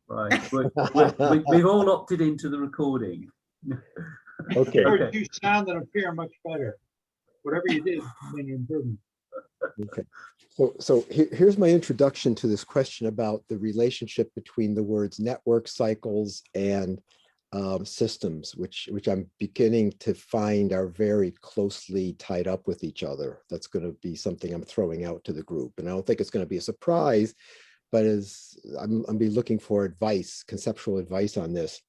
Right. We've all opted into the recording. Okay. George, Okay. you sound and appear much better. Whatever you did, made an improvement. Okay. So here's my introduction to this question about the relationship between the words network, cycles, and systems, which I'm beginning to find are very closely tied up with each other. That's going to be something I'm throwing out to the group, and I don't think it's going to be a surprise, but as I'm be looking for advice, conceptual advice on this.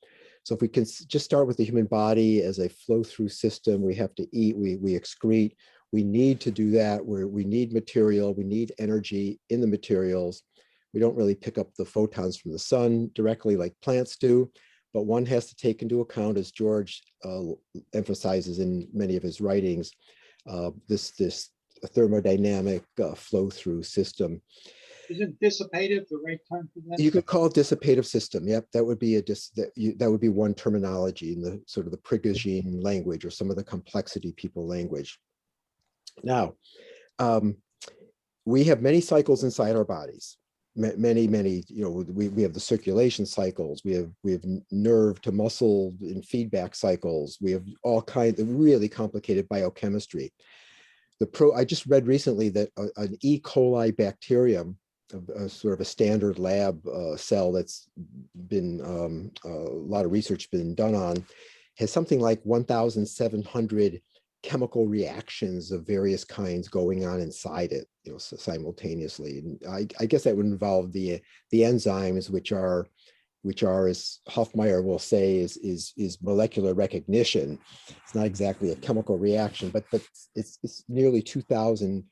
So if we can just start with the human body as a flow-through system, we have to eat, we excrete. We need to do that where we need material, we need energy in the materials. We don't really pick up the photons from the sun directly like plants do, but one has to take into account, as George emphasizes in many of his writings, this thermodynamic flow-through system. Isn't dissipative the right term for that? You could call it dissipative system. Yep, that would be that would be one terminology in the sort of the Prigogine language or some of the complexity people language. Now, we have many cycles inside our bodies. Many, we have the circulation cycles. We have nerve to muscle and feedback cycles. We have all kinds of really complicated biochemistry. I just read recently that an E. coli bacterium, a sort of a standard lab cell that's been a lot of research been done on, has something like 1,700 chemical reactions of various kinds going on inside it, simultaneously. And I guess that would involve the enzymes, which are, as Hofmeier will say, is molecular recognition. It's not exactly a chemical reaction, but it's nearly 2,000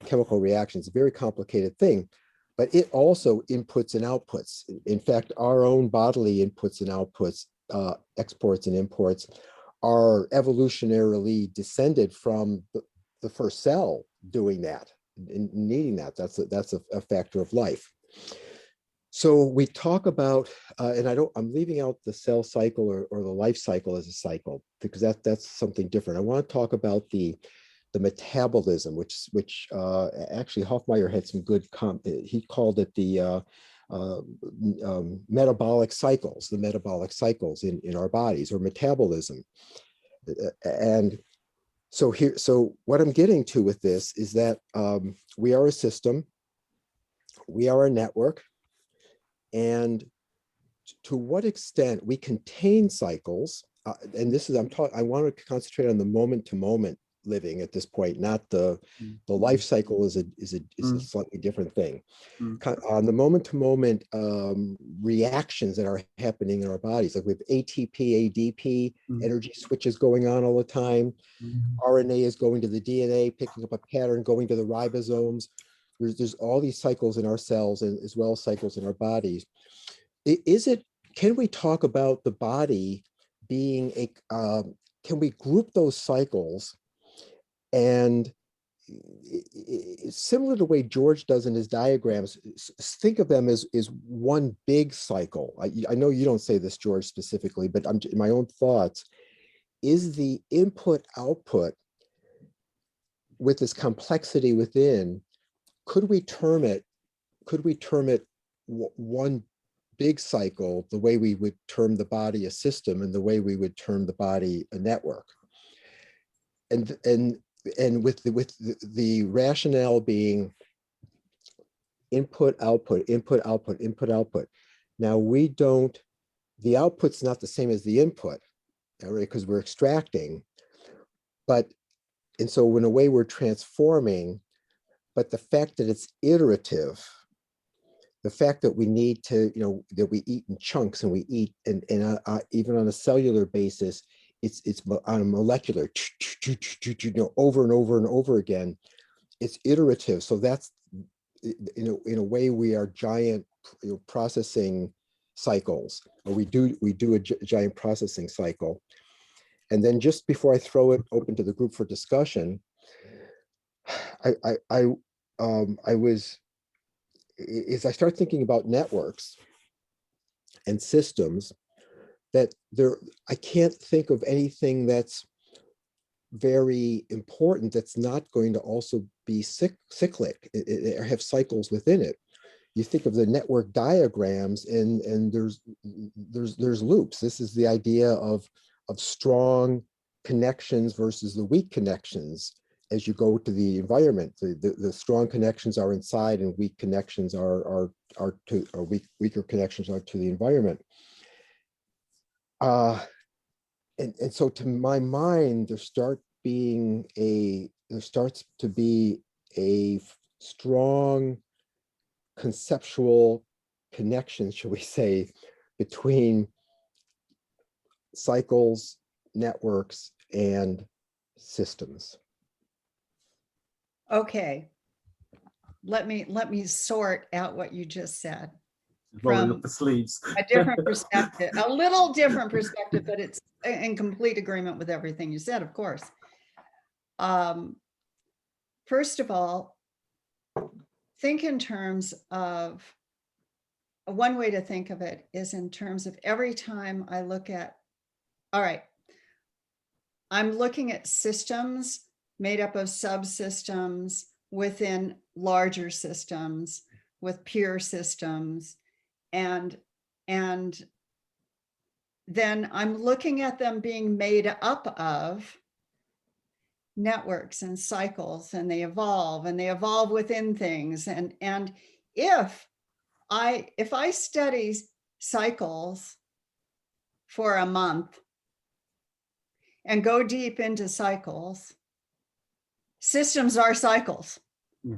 chemical reactions. A very complicated thing, but it also inputs and outputs. In fact, our own bodily inputs and outputs, exports and imports, are evolutionarily descended from the first cell doing that and needing that. That's a factor of life. So we talk about, and I'm leaving out the cell cycle or the life cycle as a cycle, because that's something different. I want to talk about the metabolism, which actually Hofmeier had some good, he called it the metabolic cycles, in our bodies, or metabolism. And so what I'm getting to with this is that we are a system, we are a network, and to what extent we contain cycles, and this is, I want to concentrate on the moment to moment living at this point, not the life cycle is a slightly different thing. On the moment to moment reactions that are happening in our bodies, like with ATP, ADP, energy switches going on all the time. RNA is going to the DNA, picking up a pattern, going to the ribosomes. There's all these cycles in our cells, and as well as cycles in our bodies. Can we talk about the body being can we group those cycles, and similar to the way George does in his diagrams, think of them as one big cycle. I know you don't say this, George, specifically, but I'm in my own thoughts, is the input output with this complexity within, could we term it one big cycle, the way we would term the body a system and the way we would term the body a network? And with the rationale being input, output, input, output, input, output. Now the output's not the same as the input, right? Because we're extracting, and so in a way we're transforming, but the fact that it's iterative, the fact that we need to, that we eat in chunks, and we eat, and even on a cellular basis, it's on a molecular, over and over and over again. It's iterative. So that's, in a way, we are giant processing cycles, or we do a giant processing cycle. And then just before I throw it open to the group for discussion, I start thinking about networks and systems, that I can't think of anything that's very important that's not going to also be cyclic, or have cycles within it. you think of the network diagrams, and there's loops. This is the idea of strong connections versus the weak connections. As you go to the environment, the strong connections are inside, and weak connections weaker connections are to the environment. And so, to my mind, there starts to be a strong conceptual connection, shall we say, between cycles, networks, and systems. Okay. Let me sort out what you just said. Rolling From up the sleeves. a different perspective, a little different perspective, but it's in complete agreement with everything you said, of course. First of all, think in terms of, one way to think of it is in terms of every time I look at, all right, I'm looking at systems made up of subsystems within larger systems with peer systems. And then I'm looking at them being made up of networks and cycles, and they evolve within things. And if I study cycles for a month and go deep into cycles, systems are cycles. Yeah.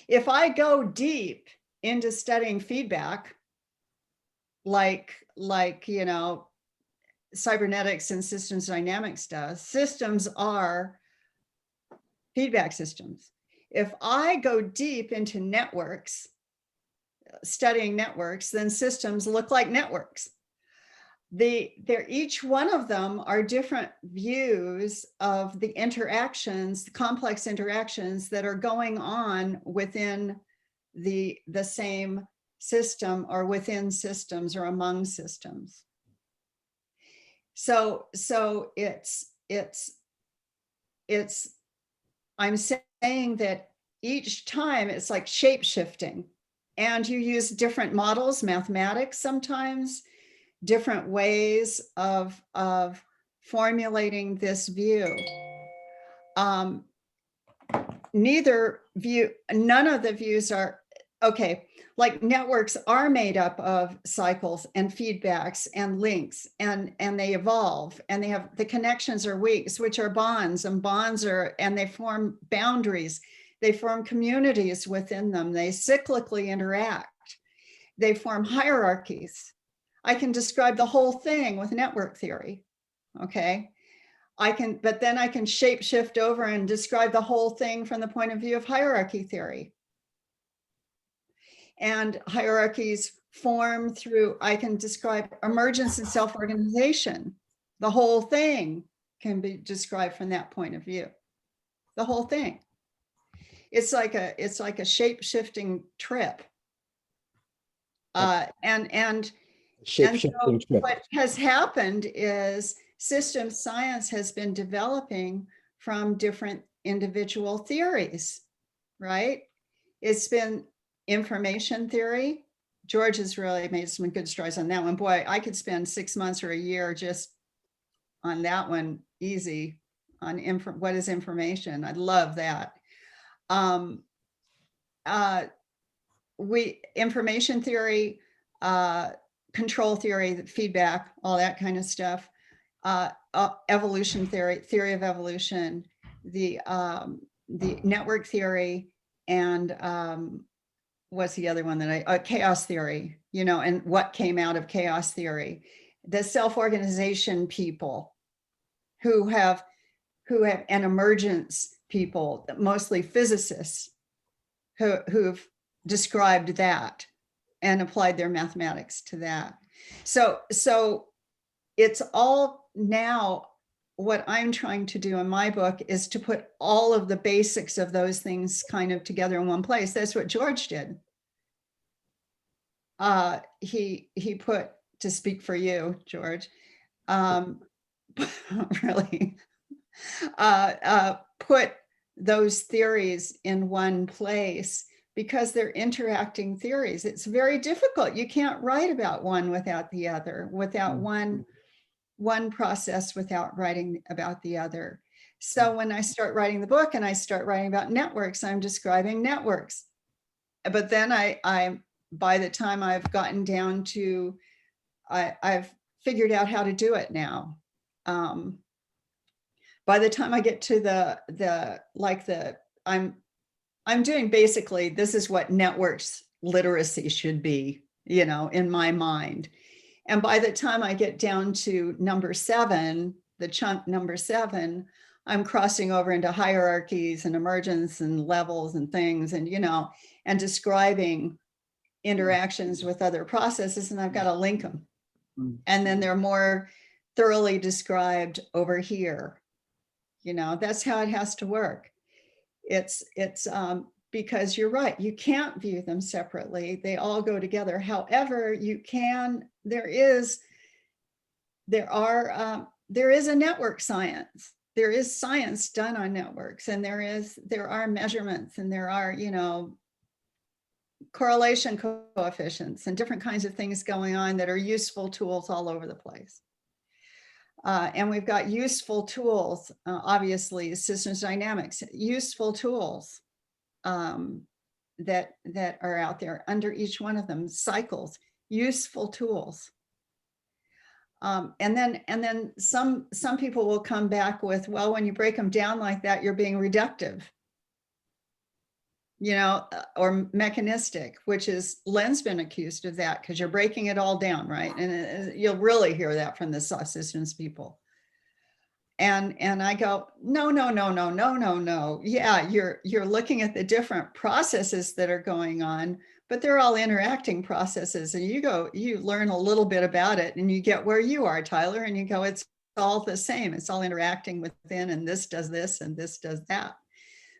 If I go deep into studying feedback, like cybernetics and systems dynamics does, systems are feedback systems. If I go deep into networks, studying networks, then systems look like networks. Each one of them are different views of the interactions, the complex interactions that are going on within the same system, or within systems, or among systems. So I'm saying that each time it's like shape shifting, and you use different models, mathematics sometimes, different ways of formulating this view. None of the views are, okay, like networks are made up of cycles and feedbacks and links, and they evolve, and they have, the connections are weaks, which are bonds, and they form boundaries. They form communities within them. They cyclically interact. They form hierarchies. I can describe the whole thing with network theory, okay? But then I can shape shift over and describe the whole thing from the point of view of hierarchy theory. And hierarchies form through, I can describe emergence and self-organization. The whole thing can be described from that point of view. The whole thing. It's like a shape-shifting trip. Shape-shifting trip. What has happened is system science has been developing from different individual theories, right? It's been information theory. George has really made some good strides on that one. Boy, I could spend 6 months or a year just on that one, easy, on what is information. I love that. Information theory, control theory, feedback, all that kind of stuff. Evolution theory of evolution, the network theory, and what's the other one that chaos theory, and what came out of chaos theory. The self-organization people who have an emergence people, mostly physicists, who've described that and applied their mathematics to that. So it's all now, what I'm trying to do in my book is to put all of the basics of those things kind of together in one place. That's what George did. He put, to speak for you, George, really, put those theories in one place, because they're interacting theories. It's very difficult. You can't write about one without the other, without one process without writing about the other. So when I start writing the book and I start writing about networks, I'm describing networks. But then I by the time I've gotten down to, I've figured out how to do it now. By the time I get to I'm doing basically, this is what networks literacy should be, you know, in my mind. And by the time I get down to number 7, the chunk number 7, I'm crossing over into hierarchies and emergence and levels and things, and, you know, and describing interactions with other processes, and I've got to link them. And then they're more thoroughly described over here. You know, that's how it has to work. It's because you're right, you can't view them separately. They all go together. However, you can, there is a network science. There is science done on networks, and there are measurements, and there are, you know, correlation coefficients and different kinds of things going on that are useful tools all over the place. And we've got useful tools, obviously, systems dynamics, useful tools that are out there under each one of them, cycles, useful tools. And then some people will come back with, well, when you break them down like that, you're being reductive, you know, or mechanistic, which is Len's been accused of that because you're breaking it all down, right? And you'll really hear that from the soft systems people. And I go, no. Yeah, you're looking at the different processes that are going on, but they're all interacting processes. And you learn a little bit about it, and you get where you are, Tyler, and you go, it's all the same. It's all interacting within, and this does this and this does that.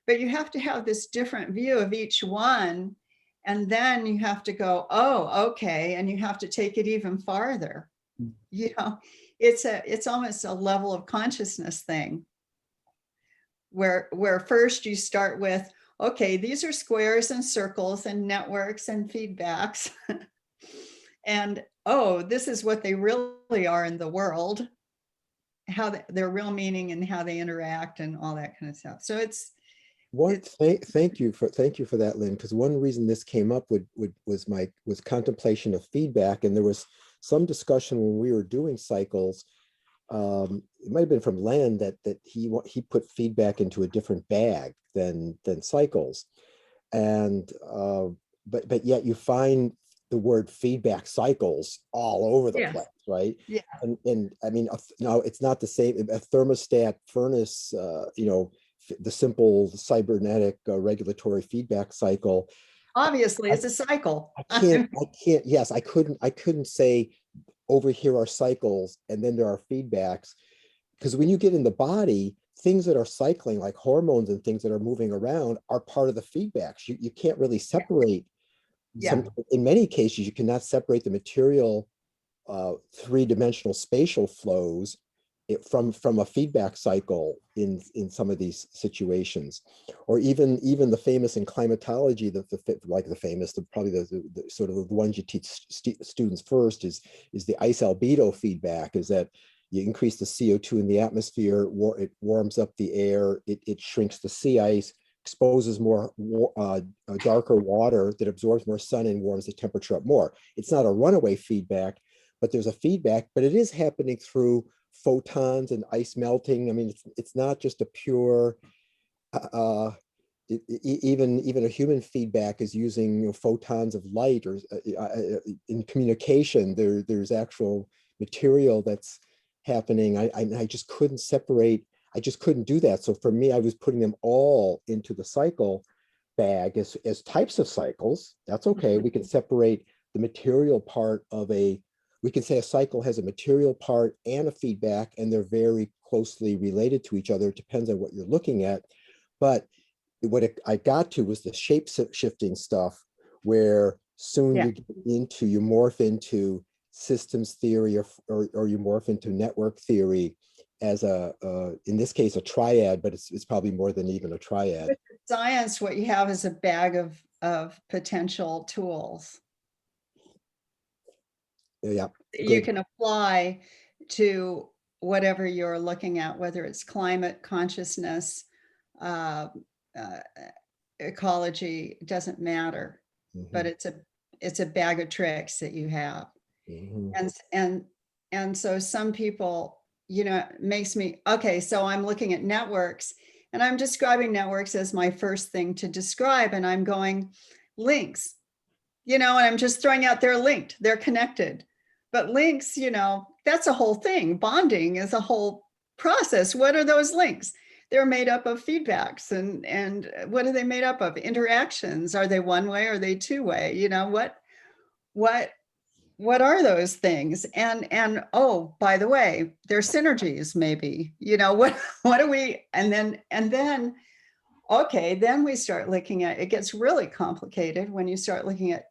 But you have to have this different view of each one. And then you have to go, oh, okay. And you have to take it even farther. You know, it's almost a level of consciousness thing where first you start with, okay, these are squares and circles and networks and feedbacks. And, oh, this is what they really are in the world, how their real meaning and how they interact and all that kind of stuff. So thank you for that, Lynn, because one reason this came up was contemplation of feedback, and there was some discussion when we were doing cycles. It might have been from Len that he put feedback into a different bag than cycles, and but yet you find the word feedback cycles all over the place, right? Yeah. And I mean, no, it's not the same. A thermostat furnace, you know, the simple cybernetic regulatory feedback cycle. Obviously, it's a cycle. I couldn't say over here are cycles and then there are feedbacks, because when you get in the body, things that are cycling, like hormones and things that are moving around, are part of the feedbacks. You can't really separate. In many cases, you cannot separate the material three-dimensional spatial flows from a feedback cycle in some of these situations. Or even the famous in climatology, probably the sort of the ones you teach students first is the ice albedo feedback, is that you increase the CO2 in the atmosphere, it warms up the air, it shrinks the sea ice, exposes more darker water that absorbs more sun and warms the temperature up more. It's not a runaway feedback, but there's a feedback, but it is happening through photons and ice melting. I mean, it's not just a pure, even a human feedback is using, you know, photons of light, or in communication, there's actual material that's happening. I just couldn't separate. I just couldn't do that. So for me, I was putting them all into the cycle bag as types of cycles. That's okay. We can separate the material part of we can say a cycle has a material part and a feedback, and they're very closely related to each other. It depends on what you're looking at. But I got to was the shape shifting stuff, where soon you morph into systems theory, or you morph into network theory as in this case, a triad, but it's probably more than even a triad. With science, what you have is a bag of of potential tools Yeah, you good. can apply to whatever you're looking at, whether it's climate consciousness, uh, uh, ecology, it doesn't matter, but Mhm, it's a bag of tricks that you have. mhm. And so some people, you know, it makes me, okay, so I'm looking at networks and I'm describing networks as my first thing to describe, and I'm going links, you know, and I'm just throwing out they're linked, they're connected. But links, you know, that's a whole thing. Bonding is a whole process. What are those links? They're made up of feedbacks, and what are they made up of? Interactions. Are they one way? Or are they two way? You know, what what are those things? And oh, by the way, they're synergies maybe. You know, what do we, and then okay, then we start looking at, it gets really complicated when you start looking at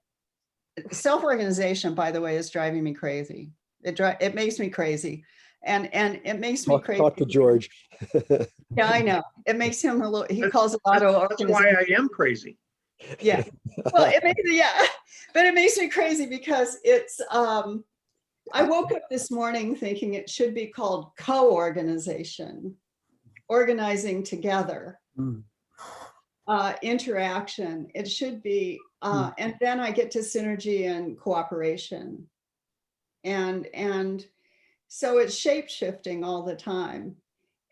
self-organization. By the way, is driving me crazy. It makes me crazy. And it makes me crazy. Talk to George. Yeah, I know. It makes him a little, he That- calls it auto That's why organization. I am crazy. Yeah. Well, it makes me, yeah, but it makes me crazy because it's, I woke up this morning thinking it should be called co-organization, organizing together, Mm. interaction. It should be, and then I get to synergy and cooperation. And so it's shape shifting all the time.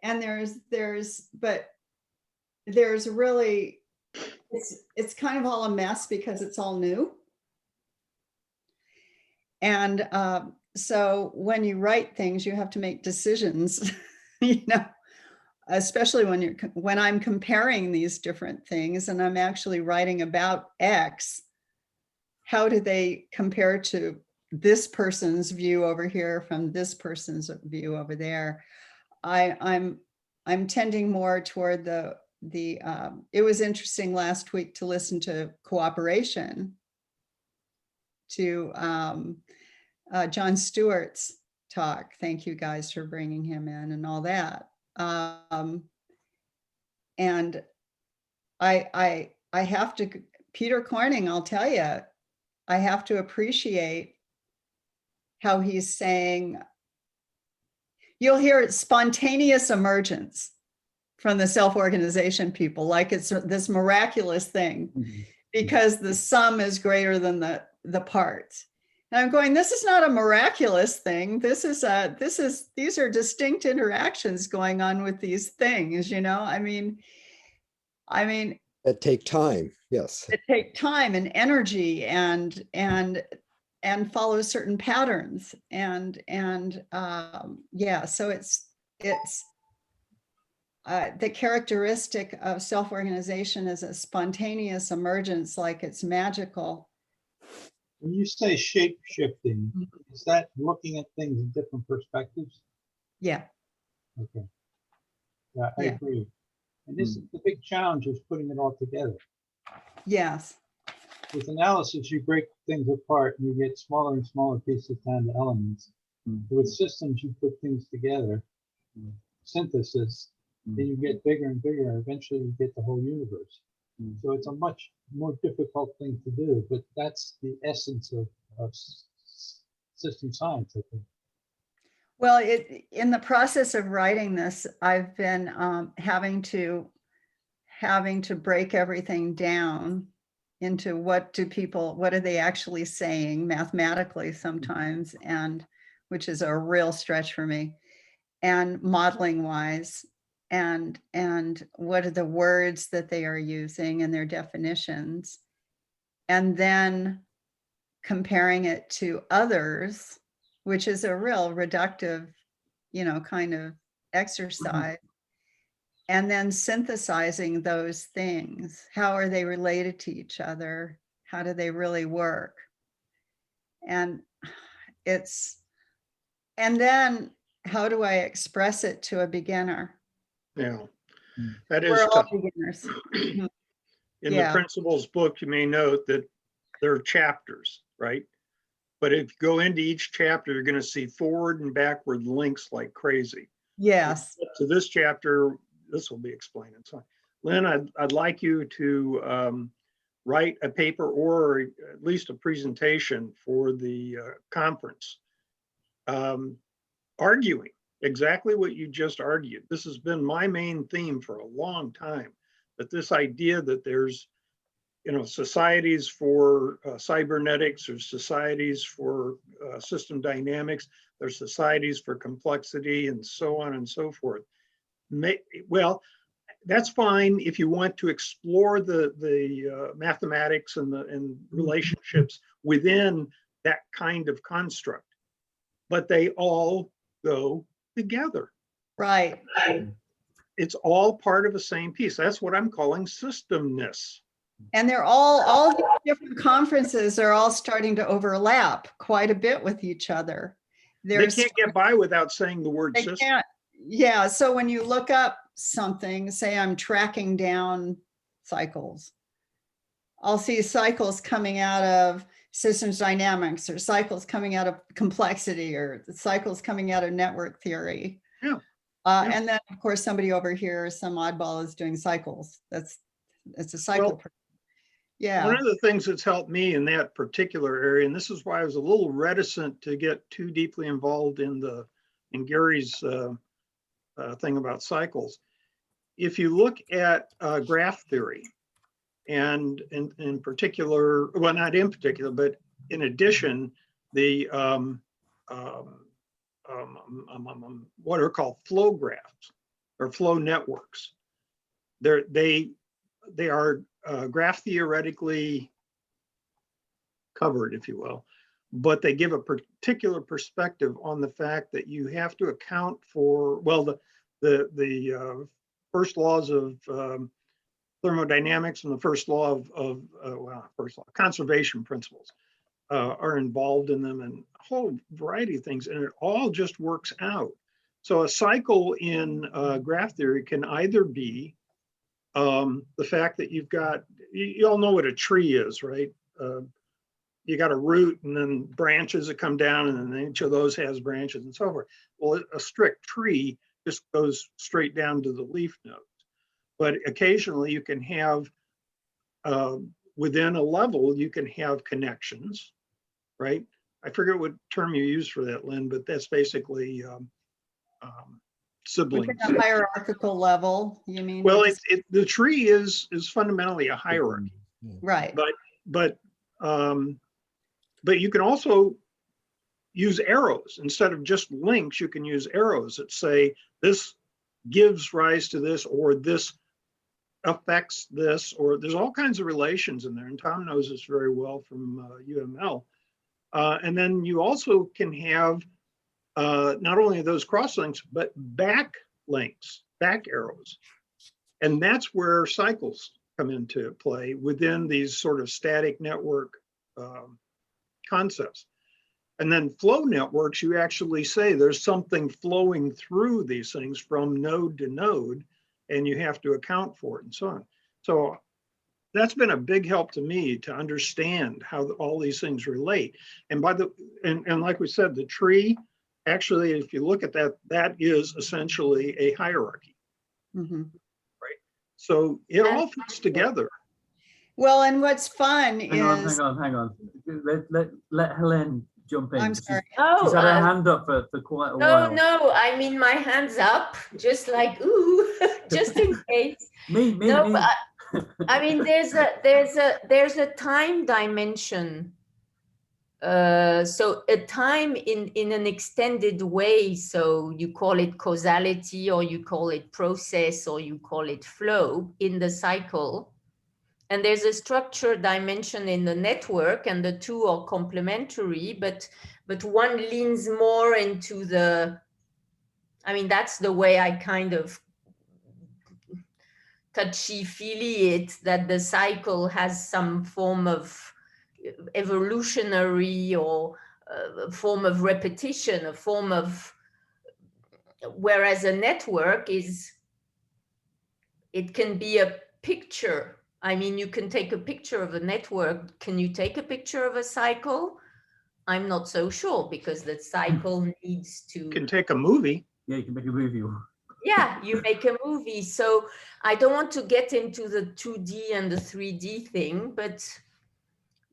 And but there's really, it's kind of all a mess because it's all new. And so when you write things, you have to make decisions, you know, especially when I'm comparing these different things and I'm actually writing about X, how do they compare to this person's view over here from this person's view over there? I'm tending more toward it was interesting last week to listen to cooperation, to John Stewart's talk. Thank you guys for bringing him in and all that. And I have to, Peter Corning, I'll tell you, I have to appreciate how he's saying, you'll hear it, spontaneous emergence from the self-organization people, like it's this miraculous thing because the sum is greater than the parts. And I'm going, this is not a miraculous thing. These are distinct interactions going on with these things, you know? I mean, That take time, yes. it take time and energy and follow certain patterns and yeah, so it's the characteristic of self-organization is a spontaneous emergence, like it's magical. When you say shape shifting, is that looking at things in different perspectives? Yeah. Okay. Yeah, I Yeah. agree. And this is the big challenge, is putting it all together. Yes. With analysis, you break things apart and you get smaller and smaller pieces down to elements. With systems, you put things together, synthesis, then you get bigger and bigger, and eventually you get the whole universe. So it's a much more difficult thing to do, but that's the essence of system science, I think. Well, in the process of writing this, I've been having to break everything down into what are they actually saying mathematically sometimes, and which is a real stretch for me, and modeling wise, and what are the words that they are using and their definitions, and then comparing it to others, which is a real reductive, you know, kind of exercise. And then synthesizing those things. How are they related to each other? How do they really work? And then how do I express it to a beginner? Yeah, that is We're all tough. beginners. In Yeah. the principles book, you may note that there are chapters, right? But if you go into each chapter, you're going to see forward and backward links like crazy. Yes. So this chapter, this will be explained. So, Lynn, I'd like you to write a paper or at least a presentation for the conference, arguing exactly what you just argued. This has been my main theme for a long time, that this idea that there's, you know, societies for cybernetics, or societies for system dynamics, there's societies for complexity, and so on and so forth. Well, that's fine if you want to explore the mathematics and relationships within that kind of construct, but they all go together. Right. It's all part of the same piece. That's what I'm calling systemness. And they're all these different conferences are all starting to overlap quite a bit with each other. They can't get by without saying the word They system. can't. Yeah. So when you look up something, say I'm tracking down cycles, I'll see cycles coming out of systems dynamics, or cycles coming out of complexity, or the cycles coming out of network theory. Yeah. And then of course somebody over here, some oddball, is doing cycles. It's a cycle. Well, yeah. one of the things that's helped me in that particular area, and this is why I was a little reticent to get too deeply involved in Gary's thing about cycles. If you look at graph theory, and in particular, well, not in particular, but in addition, the what are called flow graphs or flow networks. They are graph theoretically covered, if you will, but they give a particular perspective on the fact that you have to account for, well, the first laws of thermodynamics and the first law of conservation principles are involved in them, and a whole variety of things, and it all just works out. So a cycle in graph theory can either be the fact that you've got, you all know what a tree is, right? You got a root and then branches that come down, and then each of those has branches and so forth. Well, a strict tree just goes straight down to the leaf nodes. But occasionally you can have, within a level, you can have connections, right? I forget what term you use for that, Lynn, but that's basically siblings. Within a hierarchical level, you mean? Well, the tree is fundamentally a hierarchy, right. but you can also use arrows instead of just links. You can use arrows that say this gives rise to this, or this affects this, or there's all kinds of relations in there. And Tom knows this very well from UML. And then you also can have not only those cross links, but back links, back arrows. And that's where cycles come into play within these sort of static network concepts. And then flow networks, you actually say there's something flowing through these things from node to node, and you have to account for it and so on. So that's been a big help to me to understand how all these things relate. And and like we said, the tree, actually, if you look at that, that is essentially a hierarchy. Mm-hmm. Right? So it all fits together. Well, and what's fun Hang on, is, hang on. Let Helene jump in. I'm sorry. She's had her hand up for quite a while. No, I mean, my hand's up, just like, ooh, just in case. Me. But I mean, there's a time dimension. So a time in an extended way. So you call it causality, or you call it process, or you call it flow in the cycle. And there's a structure dimension in the network, and the two are complementary, but one leans more into the, I mean, that's the way I kind of touchy-feely it, that the cycle has some form of evolutionary or a form of repetition, a form of, whereas a network is, it can be a picture. I mean, you can take a picture of a network. Can you take a picture of a cycle? I'm not so sure, because the cycle needs to. You can take a movie. Yeah, you can make a movie. Yeah, you make a movie. So I don't want to get into the 2D and the 3D thing, but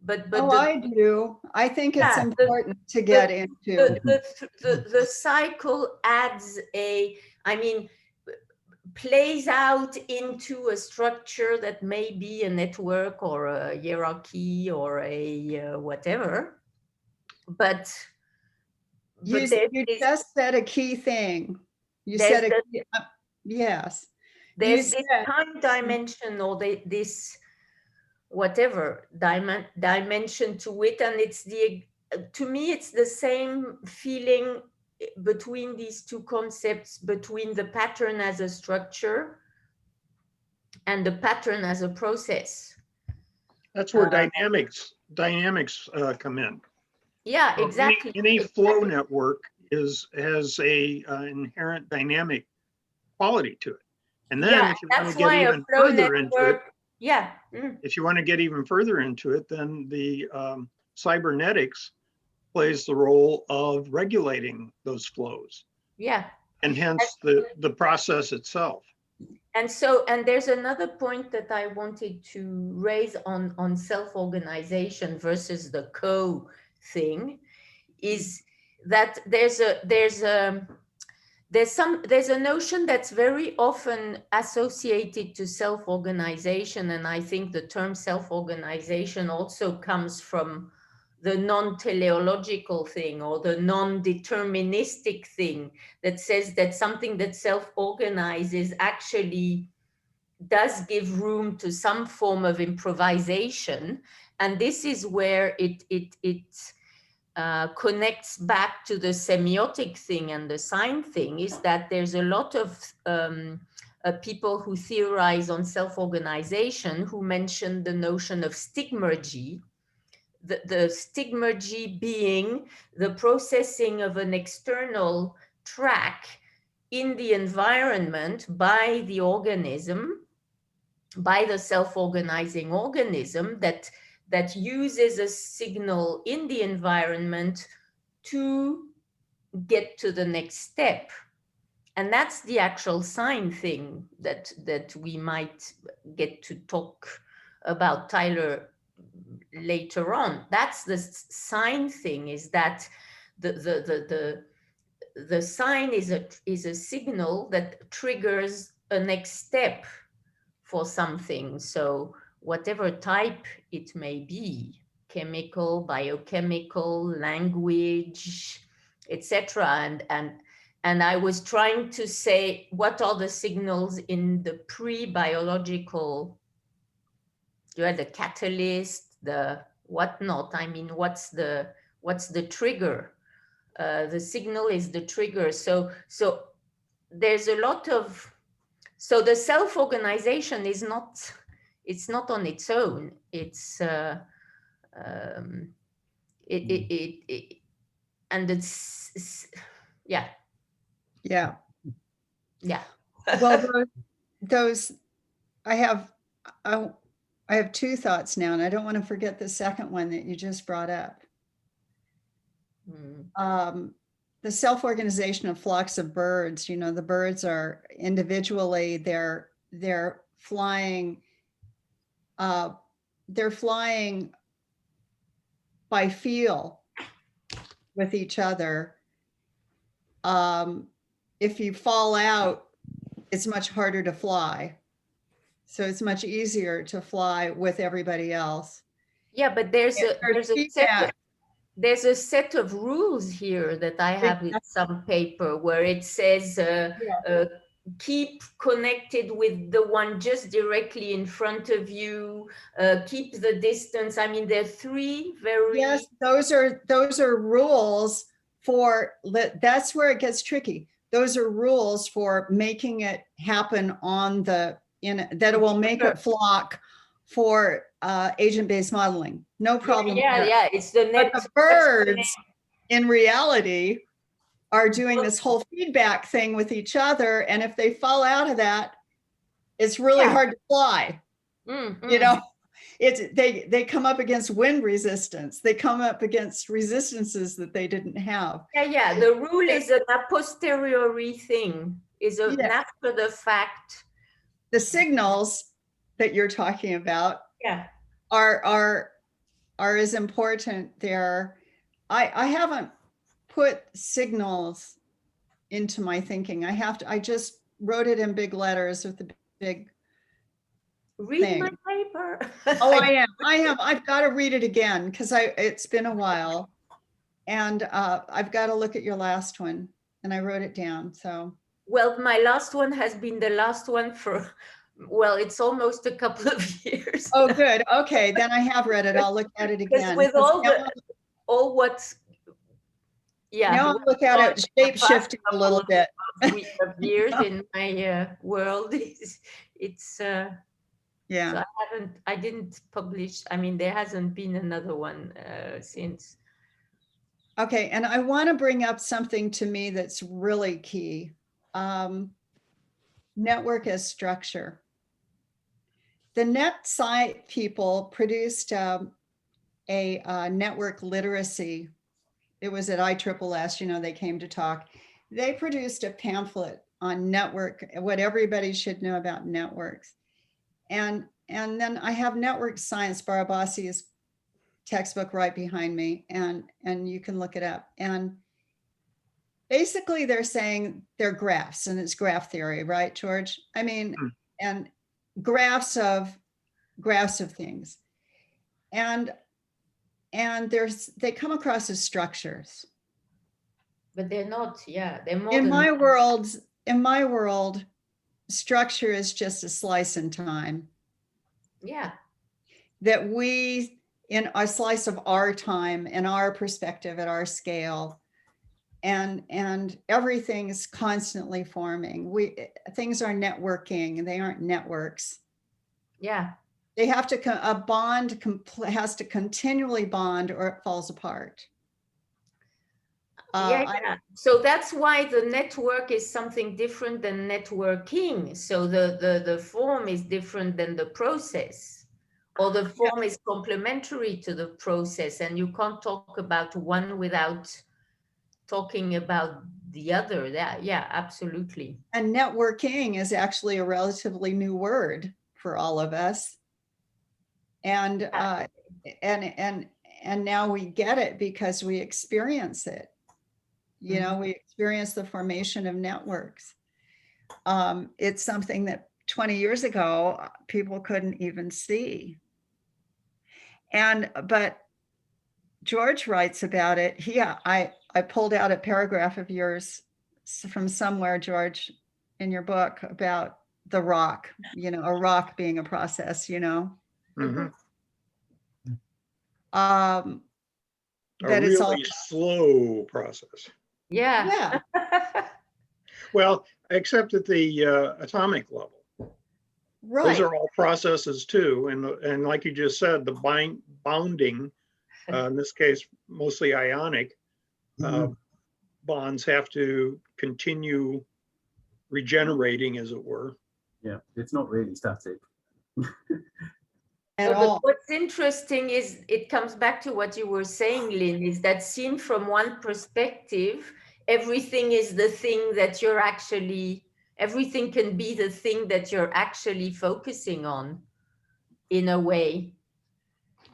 Oh, the, I do. I think it's Yeah, important to get into. the cycle adds I mean, plays out into a structure that may be a network or a hierarchy or a whatever. But You there's just said a key thing. You There's said, the- yes. this said- time dimension or this whatever dimension to it, and it's to me it's the same feeling between these two concepts, between the pattern as a structure and the pattern as a process. That's where Uh, dynamics come in. Yeah, Well, exactly. Any flow network has a inherent dynamic quality to it. And then Yeah, if you want that's to get why a even flow further into it, network, yeah. if you want to get even further into it, then the cybernetics plays the role of regulating those flows, Yeah. and hence the process itself. And so, and there's another point that I wanted to raise on self-organization versus the co thing, is that there's a notion that's very often associated to self-organization, and I think the term self-organization also comes from the non-teleological thing or the non-deterministic thing that says that something that self-organizes actually does give room to some form of improvisation. And this is where it connects back to the semiotic thing and the sign thing, is that there's a lot of people who theorize on self-organization who mention the notion of stigmergy. The stigmergy being the processing of an external track in the environment by the organism, by the self-organizing organism that uses a signal in the environment to get to the next step. And that's the actual sign thing that we might get to talk about, Tyler, later on. That's the sign thing, is that the sign is a signal that triggers a next step for something. So whatever type it may be, chemical, biochemical, language, etc. And I was trying to say, what are the signals in the pre-biological, the catalyst, the whatnot? I mean, what's the trigger? The signal is the trigger. So there's a lot of, so the self-organization is not, it's not on its own. It's and it's yeah. Yeah. Yeah. Well, those, I have two thoughts now, and I don't want to forget the second one that you just brought up. The self-organization of flocks of birds, the birds are individually, they're flying, by feel with each other. If you fall out, it's much harder to fly. So it's much easier to fly with everybody else. Yeah, but there's a set of rules here that I have in some paper where it says keep connected with the one just directly in front of you, keep the distance. I mean, there are three very... Yes, those are rules for, that's where it gets tricky. Those are rules for making it happen on that it will make a flock for agent-based modeling. No problem. Yeah, it's the net. But the birds in reality are doing this whole feedback thing with each other. And if they fall out of that, it's really hard to fly. They come up against wind resistance. They come up against resistances that they didn't have. Yeah, the rule is an a posteriori thing. is an Yeah. after the fact. The signals that you're talking about Yeah. are as important there. I haven't put signals into my thinking. I just wrote it in big letters with the big, Read my Thing. paper. oh, I am. I've got to read it again because it's been a while. And I've got to look at your last one, and I wrote it down, so. Well, my last one has been the last one for, well, it's almost a couple of years. Oh, good. Okay, then I have read it. I'll look at it Because again. with 'cause all now- the, all what's, yeah. Now I'll what's look at gone it in the shape past shifting a little couple bit. of years in my world, it's, Yeah. so I didn't publish, I mean, there hasn't been another one since. Okay, and I want to bring up something to me that's really key. Network as structure. The NetSci people produced a network literacy. It was at ISSS, you know, they came to talk. They produced a pamphlet on network, what everybody should know about networks. And then I have Network Science, Barabasi's textbook right behind me, and you can look it up. And basically they're saying they're graphs, and it's graph theory, right, George? I mean, and graphs of things. And they come across as structures. But they're not, yeah, they're more In than my that. world, structure is just a slice in time. Yeah, That we, in a slice of our time and our perspective at our scale, and everything's constantly forming. Things are networking, they aren't networks. yeah. They have to, a bond has to continually bond or it falls apart. Yeah. So that's why the network is something different than networking. So the form is different than the process, or the form is complementary to the process, and you can't talk about one without talking about the other. Yeah, absolutely. And networking is actually a relatively new word for all of us. And now we get it because we experience it. You know, we experience the formation of networks. It's something that 20 years ago, people couldn't even see. But George writes about it. I pulled out a paragraph of yours from somewhere, George, in your book about the rock, you know, a rock being a process, you know. Mhm. That A it's all, really slow process. Yeah. Well, except at the atomic level. right. Those are all processes too. And like you just said, the bounding, in this case, mostly ionic, bonds have to continue regenerating, as it were. Yeah, it's not really static. At But all. what's interesting is it comes back to what you were saying, Lynn, is that seen from one perspective, everything is the thing that you're actually, everything can be the thing that you're actually focusing on in a way.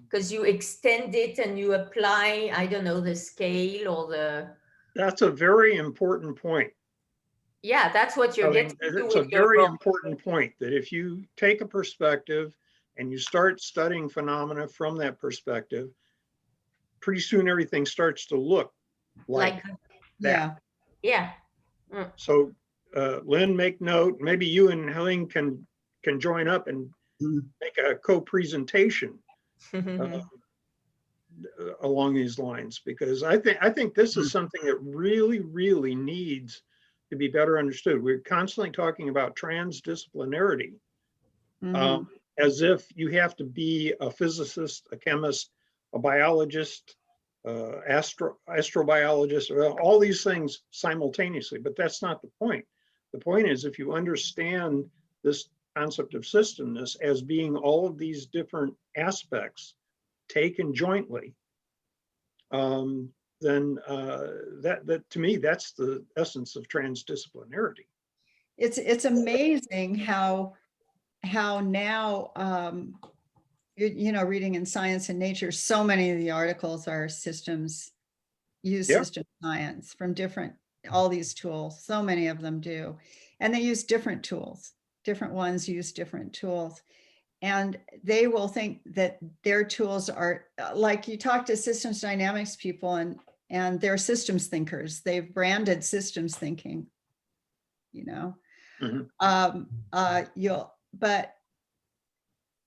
Because you extend it and you apply, I don't know, the scale or the. That's a very important point. Yeah, that's what you're getting to It's a with your very book. important point that if you take a perspective and you start studying phenomena from that perspective, pretty soon everything starts to look like that. Yeah. Yeah. So Lynn, make note, maybe you and Helen can join up and make a co-presentation along these lines, because I think this is something that really, really needs to be better understood. We're constantly talking about transdisciplinarity, as if you have to be a physicist, a chemist, a biologist, astrobiologist, all these things simultaneously, but that's not the point. The point is, if you understand this concept of systemness as being all of these different aspects taken jointly, then that to me, that's the essence of transdisciplinarity. it's amazing how now, you know, reading in Science and Nature, so many of the articles are systems, use Yeah. system science from different, all these tools, so many of them do. And they use different tools, different ones use different tools. And they will think that their tools are, like you talk to systems dynamics people and they're systems thinkers. They've branded systems thinking, you know. Mhm. But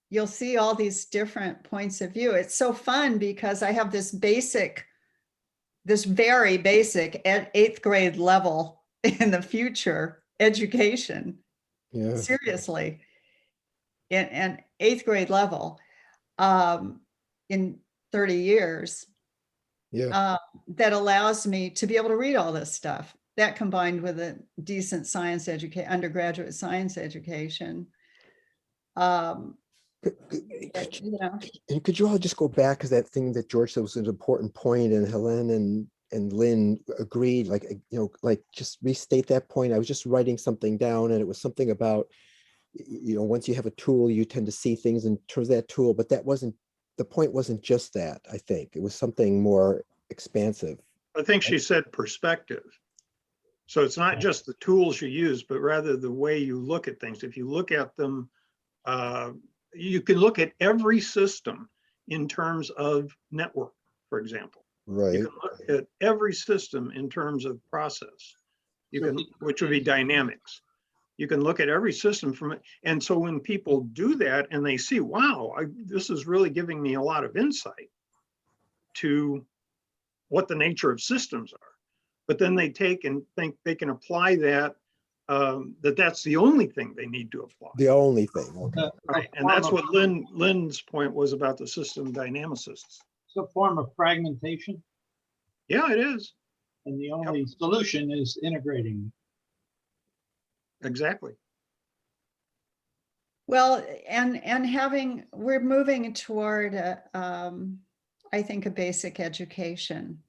you'll see all these different points of view. It's so fun because I have this very basic at 8th grade level in the future education. Yeah. Seriously, in an 8th grade level, in 30 years, Yeah. that allows me to be able to read all this stuff. That combined with a decent science education, undergraduate science education. You know, And could you all just go back, because that thing that George said was an important point, and Helen and Lynn agreed, like, you know, like just restate that point. I was just writing something down, and it was something about, you know, once you have a tool, you tend to see things in terms of that tool, but that wasn't, the point wasn't just that, I think. It was something more expansive. I think she said perspective. So it's not just the tools you use, but rather the way you look at things. If you look at them, you can look at every system in terms of network, for example. You Right. can look at every system in terms of process. You can, which would be dynamics. You can look at every system from it. And so when people do that and they see, wow, this is really giving me a lot of insight to what the nature of systems are. But then they take and think they can apply that, that's the only thing they need to apply. The only thing. Okay. Right. And that's what Lynn's point was about the system dynamicists. It's a form of fragmentation, Yeah, it is. and the only solution is integrating. Exactly. well, and we're moving toward, I think, a basic education,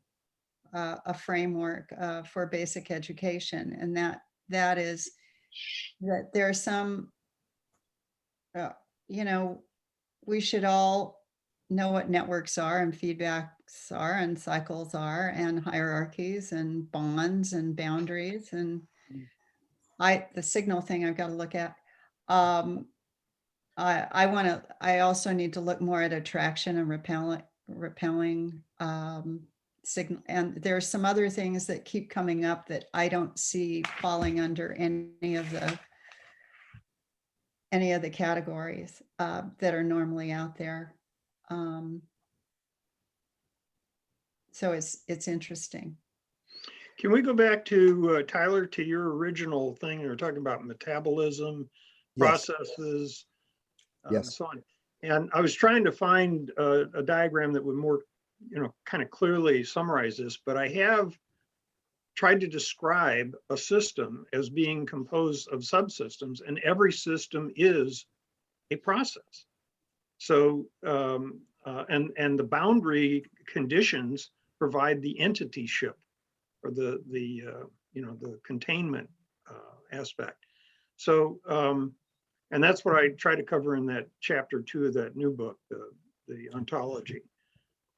a framework for basic education, and that is that there's some, you know, we should all know what networks are and feedbacks are and cycles are and hierarchies and bonds and boundaries, and the signal thing I've got to look at. I also need to look more at attraction and repelling signal. And there's some other things that keep coming up that I don't see falling under any of the categories that are normally out there. So it's interesting. Can we go back to Tyler, to your original thing? You were talking about metabolism, Yes. processes, Yes. and so on. And I was trying to find a diagram that would more, you know, kind of clearly summarize this, but I have tried to describe a system as being composed of subsystems, and every system is a process. So, and the boundary conditions provide the entityship, or the you know, the containment aspect. So, and that's what I try to cover in that chapter 2 of that new book, the ontology.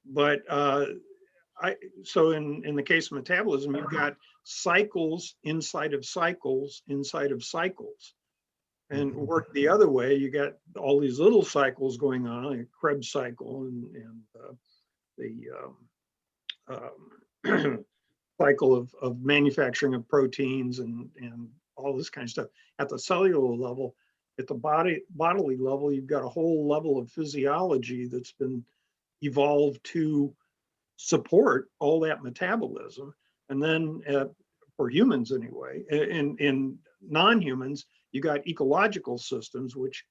But so in the case of metabolism, you've got cycles inside of cycles inside of cycles. And work the other way, you got all these little cycles going on, like Krebs cycle and the cycle of manufacturing of proteins and all this kind of stuff. At the cellular level, at the bodily level, you've got a whole level of physiology that's been evolved to support all that metabolism. And then for humans anyway, in non-humans, you got ecological systems which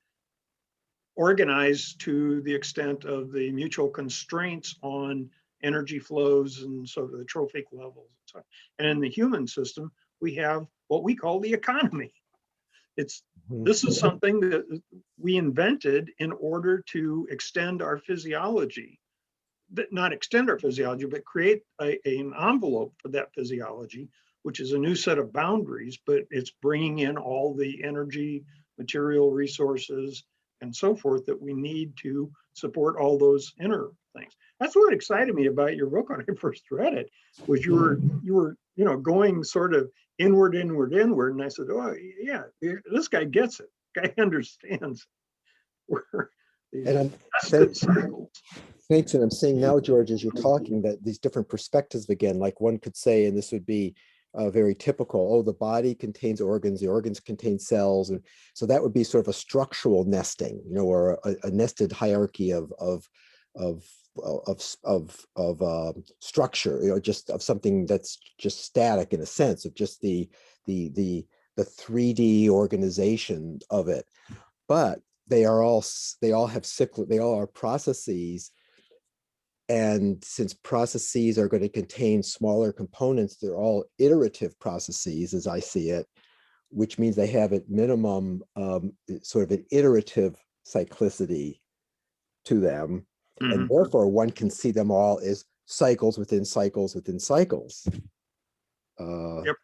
organize to the extent of the mutual constraints on energy flows and so the trophic levels. And in the human system, we have what we call the economy. This is something that we invented in order to extend our physiology. not extend our physiology, but create an envelope for that physiology, which is a new set of boundaries, but it's bringing in all the energy, material resources, and so forth that we need to support all those inner things. That's what excited me about your book when I first read it, was you were going sort of inward, and I said, oh yeah, this guy gets it. Guy understands where these And I'm, nested cycles. thanks. And I'm saying now, George, as you're talking, that these different perspectives again, like one could say, and this would be very typical, oh, the body contains organs, the organs contain cells. And so that would be sort of a structural nesting, or a nested hierarchy of structure, just of something that's just static in a sense of just the 3D organization of it. But they all are processes. And since processes are going to contain smaller components, they're all iterative processes, as I see it, which means they have at minimum sort of an iterative cyclicity to them. And therefore one can see them all as cycles within cycles within cycles. Yep.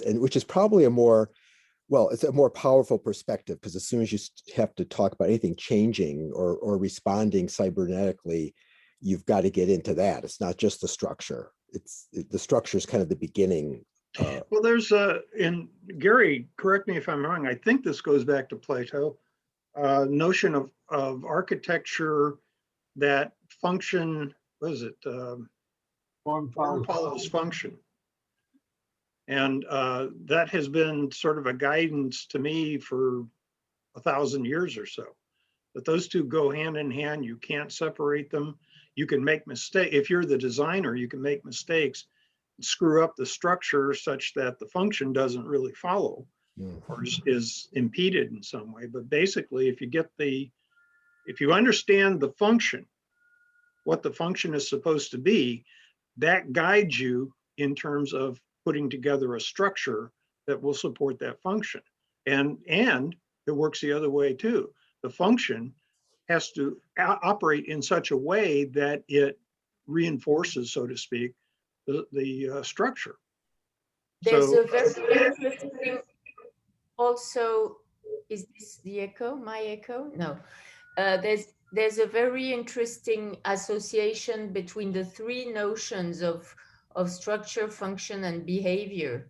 And which is probably it's a more powerful perspective, because as soon as you have to talk about anything changing or responding cybernetically, you've got to get into that. It's not just the structure. The structure is kind of the beginning. Well, there's and Gary, correct me if I'm wrong, I think this goes back to Plato, notion of architecture that function, what is it? Form Form follows function. And that has been sort of a guidance to me for 1,000 years or so, that those two go hand in hand. You can't separate them. You can make mistakes. If you're the designer, you can make mistakes, screw up the structure such that the function doesn't really follow or is impeded in some way. But basically, if you understand the function, what the function is supposed to be, that guides you in terms of putting together a structure that will support that function. And it works the other way too. The function has to operate in such a way that it reinforces, so to speak, the structure. There's So, a very interesting also, is this the echo, my echo? No. There's a very interesting association between the three notions of structure, function, and behavior,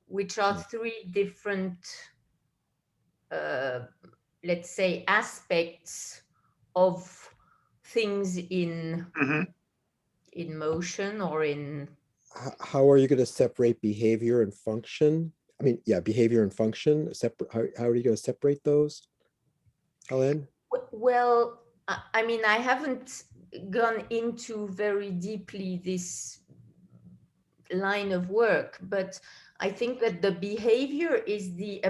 which are three different, let's say, aspects of things in motion or in. How are you going to separate behavior and function? I mean, yeah, behavior and function. How are you going to separate those, Helen? Well, I mean, I haven't gone into very deeply this line of work, but I think that the behavior is the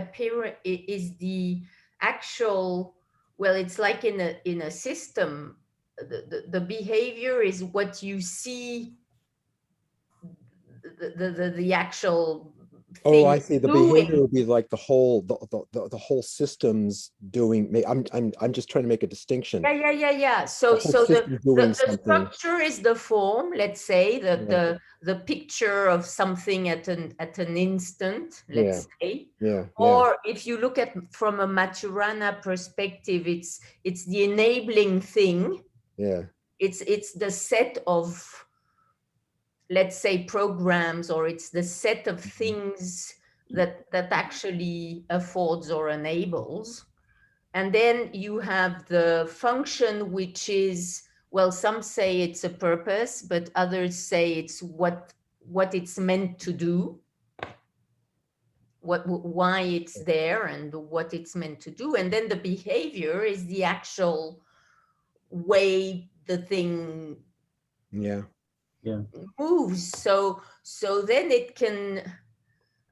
actual, well, it's like in a system, the behavior is what you see, the actual Oh, I see. The doing. behavior would be like the whole system's doing. I'm just trying to make a distinction. Yeah. So whole system's doing the something. structure is the form. Let's say that the picture of something at an instant. Let's say. Yeah. Or if you look at from a Maturana perspective, it's the enabling thing. Yeah. It's the set of, let's say, programs, or it's the set of things that actually affords or enables. And then you have the function, which is, well, some say it's a purpose, but others say it's what it's meant to do, why it's there and what it's meant to do. And then the behavior is the actual way the thing moves. So then it can,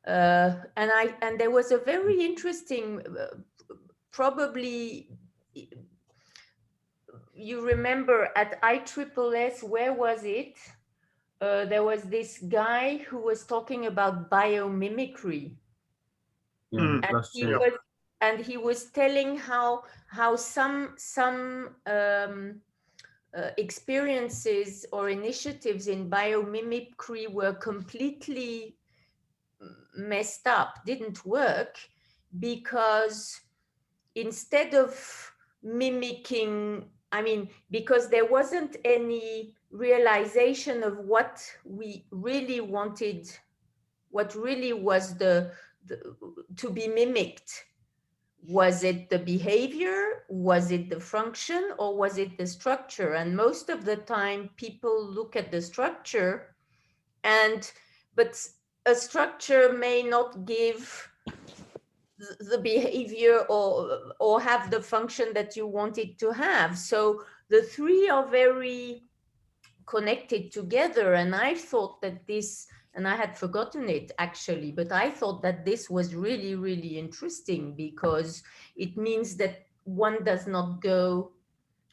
and there was a very interesting, probably you remember at ISSS, where was it? There was this guy who was talking about biomimicry. And he was telling how some experiences or initiatives in biomimicry were completely messed up, didn't work, because instead of mimicking, I mean, because there wasn't any realization of what we really wanted, what really was the to be mimicked. Was it the behavior? Was it the function? Or was it the structure? And most of the time people look at the structure, but a structure may not give the behavior or have the function that you want it to have. So the three are very connected together. And I thought that this, and I had forgotten it actually, but I thought that this was really, really interesting, because it means that one does not go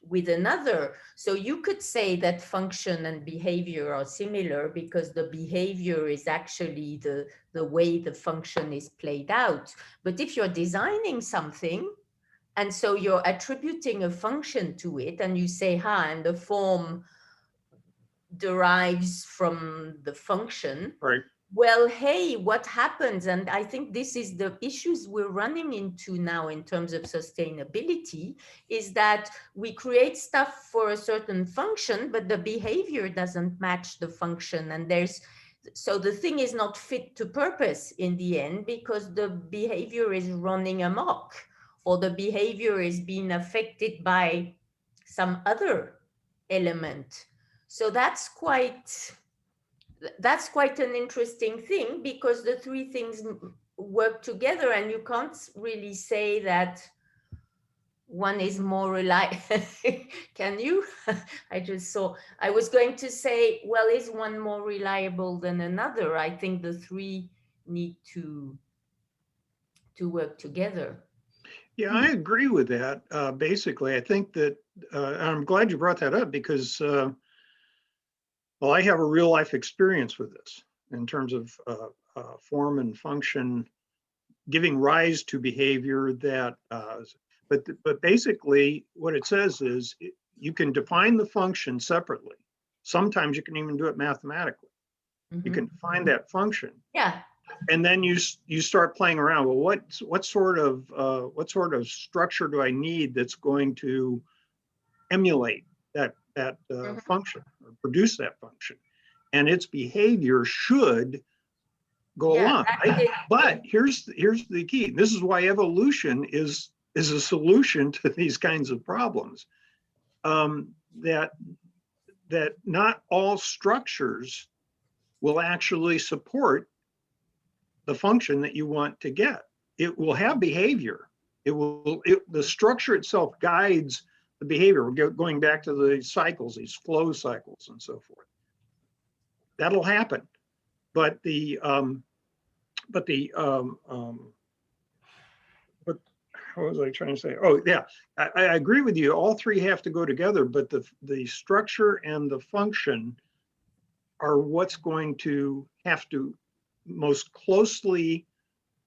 with another. So you could say that function and behavior are similar, because the behavior is actually the way the function is played out. But if you're designing something, and so you're attributing a function to it, and you say, and the form derives from the function. Right. Well, hey, what happens? And I think this is the issues we're running into now in terms of sustainability, is that we create stuff for a certain function, but the behavior doesn't match the function. And so the thing is not fit to purpose in the end, because the behavior is running amok, or the behavior is being affected by some other element. So that's quite an interesting thing, because the three things work together, and you can't really say that one is more reliable. Can you? I was going to say, well, is one more reliable than another? I think the three need to work together. Yeah, I agree with that. Basically, I think that, and I'm glad you brought that up, because well, I have a real life experience with this in terms of form and function giving rise to behavior that, but basically what it says is you can define the function separately. Sometimes you can even do it mathematically. You can define that function. Yeah. And then you start playing around. Well, what sort of structure do I need that's going to emulate that function or produce that function, and its behavior should go along. Right? But here's the key. This is why evolution is a solution to these kinds of problems. That not all structures will actually support the function that you want to get. It will have behavior. The structure itself guides the behavior. We're going back to the cycles, these flow cycles and so forth. That'll happen. But what was I trying to say? Oh, yeah, I agree with you. All three have to go together, but the structure and the function are what's going to have to most closely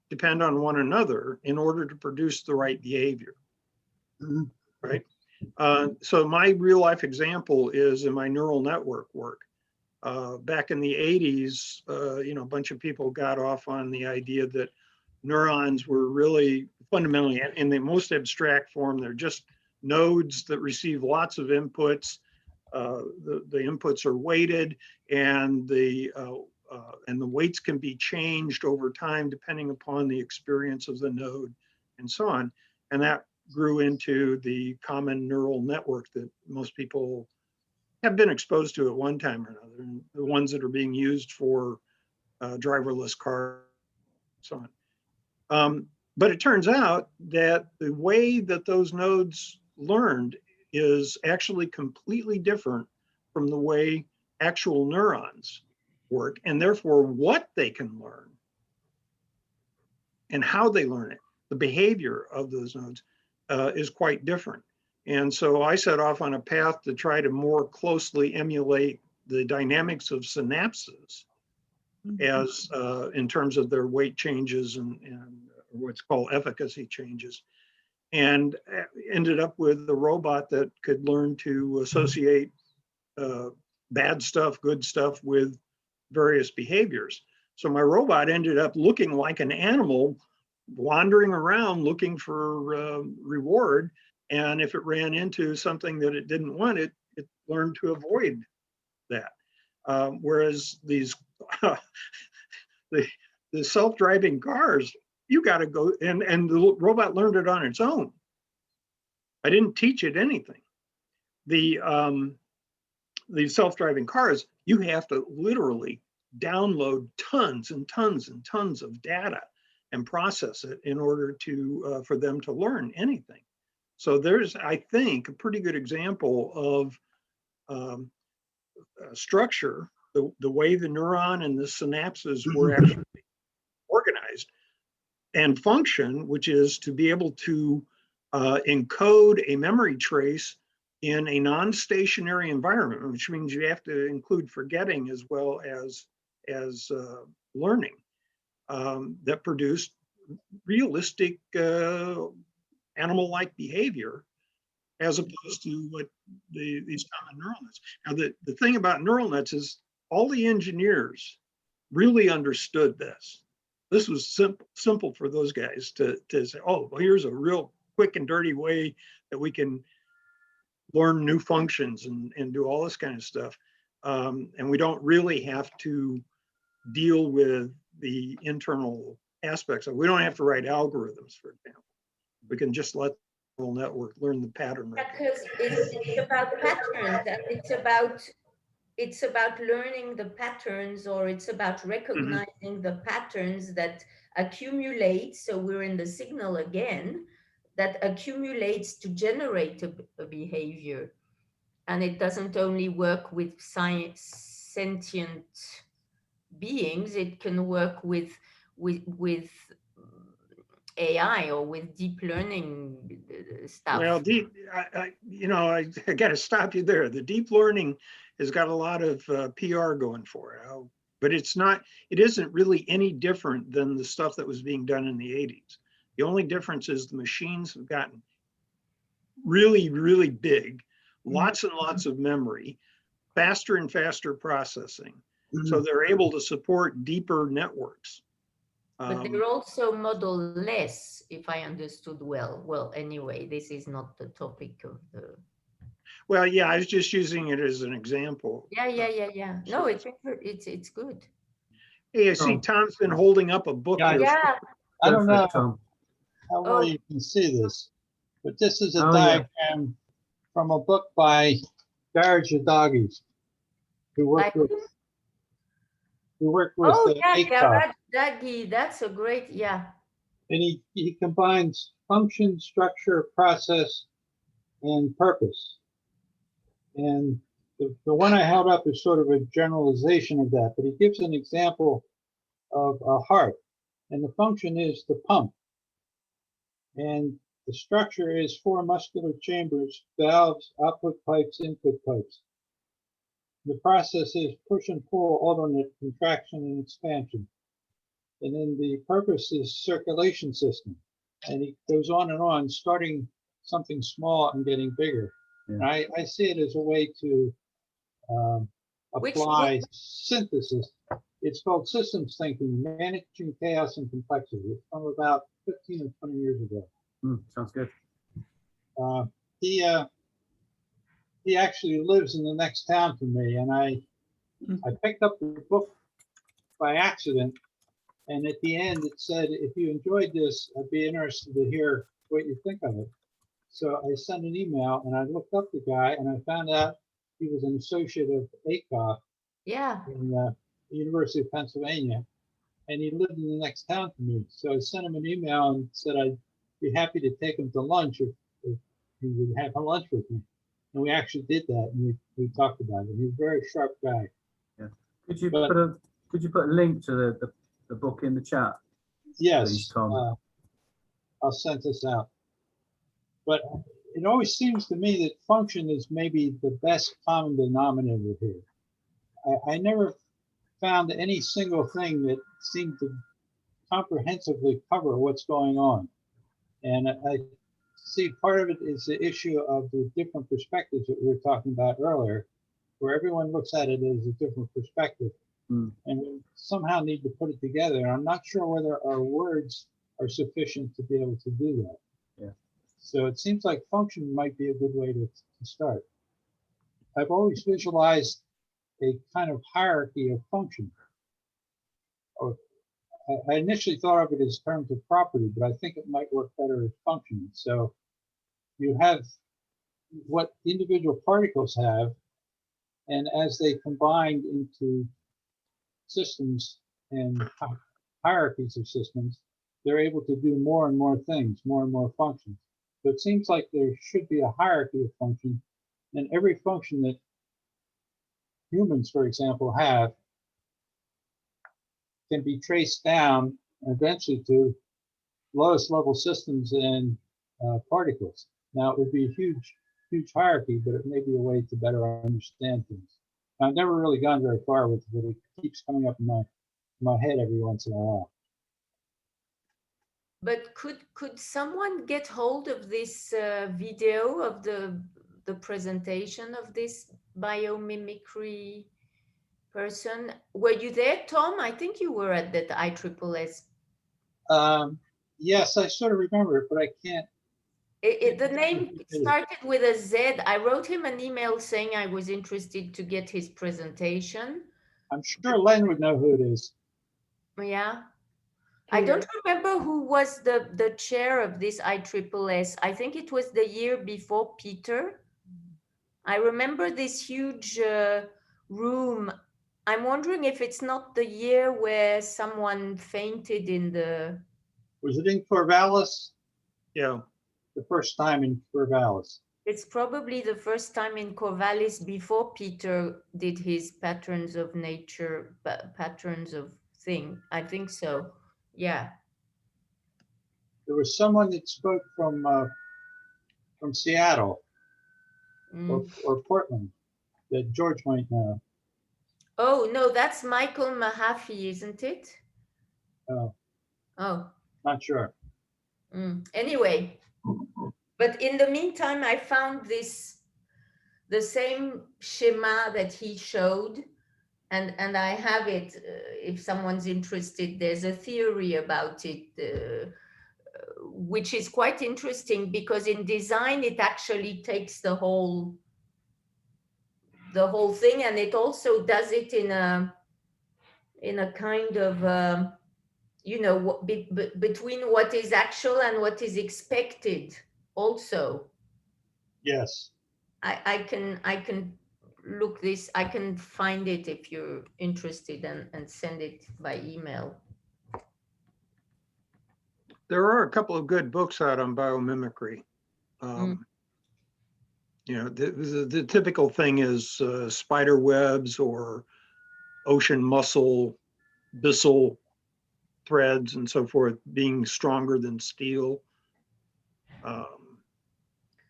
depend on one another in order to produce the right behavior. Mm-hmm. Right? So my real life example is in my neural network work. Back in the 80s, a bunch of people got off on the idea that neurons were really fundamentally, in the most abstract form, they're just nodes that receive lots of inputs. The inputs are weighted, and the weights can be changed over time depending upon the experience of the node and so on. And that grew into the common neural network that most people have been exposed to at one time or another, and the ones that are being used for driverless cars and so on. But it turns out that the way that those nodes learned is actually completely different from the way actual neurons work, and therefore what they can learn and how they learn it, the behavior of those nodes is quite different. And so I set off on a path to try to more closely emulate the dynamics of synapses as in terms of their weight changes and what's called efficacy changes. and ended up with a robot that could learn to associate bad stuff, good stuff with various behaviors. So my robot ended up looking like an animal wandering around looking for reward. And if it ran into something that it didn't want, it learned to avoid that. Whereas these the self-driving cars, you got to go and the robot learned it on its own. I didn't teach it anything. The self-driving cars, you have to literally download tons and tons and tons of data and process it in order to for them to learn anything. So there's, I think, a pretty good example of structure, the way the neuron and the synapses were actually organized, and function, which is to be able to encode a memory trace in a non-stationary environment, which means you have to include forgetting as well as learning, that produced realistic animal-like behavior, as opposed to what these common neural nets. Now, the thing about neural nets is all the engineers really understood this. This was simple for those guys to say, oh, well, here's a real quick and dirty way that we can learn new functions and do all this kind of stuff. And we don't really have to deal with the internal aspects of it. We don't have to write algorithms, for example. We can just let the neural network learn the pattern. Because it's about patterns, and it's about learning the patterns, or it's about recognizing the patterns that accumulate. So we're in the signal again, that accumulates to generate a behavior. And it doesn't only work with sentient beings, it can work with AI or with deep learning stuff. Well, I got to stop you there. The deep learning has got a lot of PR going for it, but it isn't really any different than the stuff that was being done in the 80s. The only difference is the machines have gotten really, really big, lots and lots of memory, faster and faster processing. So they're able to support deeper networks. But they're also model-less, if I understood well. Well, anyway, this is not the topic of the... Well, yeah, I was just using it as an example. Yeah. No, it's good. Hey, I see Tom's been holding up a book here. Yeah. I don't know Tom. how well you can see this, but this is a Oh, yeah. diagram from a book by Jared Jadagi, who worked with Oh, yeah, ACOG. Garage Dagi, that's a great, yeah. And he combines function, structure, process, and purpose. And the one I held up is sort of a generalization of that, but he gives an example of a heart. And the function is the pump. And the structure is 4 muscular chambers, valves, output pipes, input pipes. The process is push and pull, alternate contraction and expansion. And then the purpose is circulation system. And he goes on, starting something small and getting bigger. Yeah. And I see it as a way to apply synthesis. It's called systems thinking, managing chaos and complexity. It's from about 15 or 20 years ago. Sounds good. He actually lives in the next town from me, and I picked up the book by accident, and at the end it said, if you enjoyed this, I'd be interested to hear what you think of it. So I sent an email, and I looked up the guy, and I found out he was an associate of ACOG in the University of Pennsylvania, and he lived in the next town from me. So I sent him an email and said I'd be happy to take him to lunch if he would have a lunch with me. And we actually did that, and we talked about it. He's a very sharp guy. Yeah. Could you put a link to the book in the chat? Yes, Please, Tom. I'll send this out. But it always seems to me that function is maybe the best common denominator here. I never found any single thing that seemed to comprehensively cover what's going on. And see, part of it is the issue of the different perspectives that we were talking about earlier, where everyone looks at it as a different perspective. Mm. And we somehow need to put it together. And I'm not sure whether our words are sufficient to be able to do that. Yeah. So it seems like function might be a good way to start. I've always visualized a kind of hierarchy of function. Or I initially thought of it as terms of property, but I think it might work better as function. So you have what individual particles have, and as they combine into systems and hierarchies of systems, they're able to do more and more things, more and more functions. So it seems like there should be a hierarchy of function, and every function that humans, for example, have can be traced down eventually to lowest level systems and particles. Now, it would be a huge, huge hierarchy, but it may be a way to better understand things. I've never really gone very far with it, but it keeps coming up in my head every once in a while. But could someone get hold of this video of the presentation of this biomimicry person? Were you there, Tom? I think you were at that ISSS. Yes, I sort of remember it, but I can't. The name started with a Z. I wrote him an email saying I was interested to get his presentation. I'm sure Len would know who it is. Yeah. I don't remember who was the chair of this ISSS. I think it was the year before Peter. I remember this huge room. I'm wondering if it's not the year where someone fainted in the... Was it in Corvallis? Yeah. The first time in Corvallis. It's probably the first time in Corvallis before Peter did his patterns of nature, patterns of thing. I think so. Yeah. There was someone that spoke from Seattle or Portland that George might know. Oh, no, that's Michael Mahaffey, isn't it? Oh, not sure. Anyway, but in the meantime, I found the same schema that he showed, and I have it. If someone's interested, there's a theory about it, which is quite interesting because in design, it actually takes the whole thing, and it also does it in a kind of between what is actual and what is expected also. Yes. I can look this, I can find it if you're interested and send it by email. There are a couple of good books out on biomimicry. You know, the typical thing is spider webs or ocean mussel, byssal threads and so forth being stronger than steel.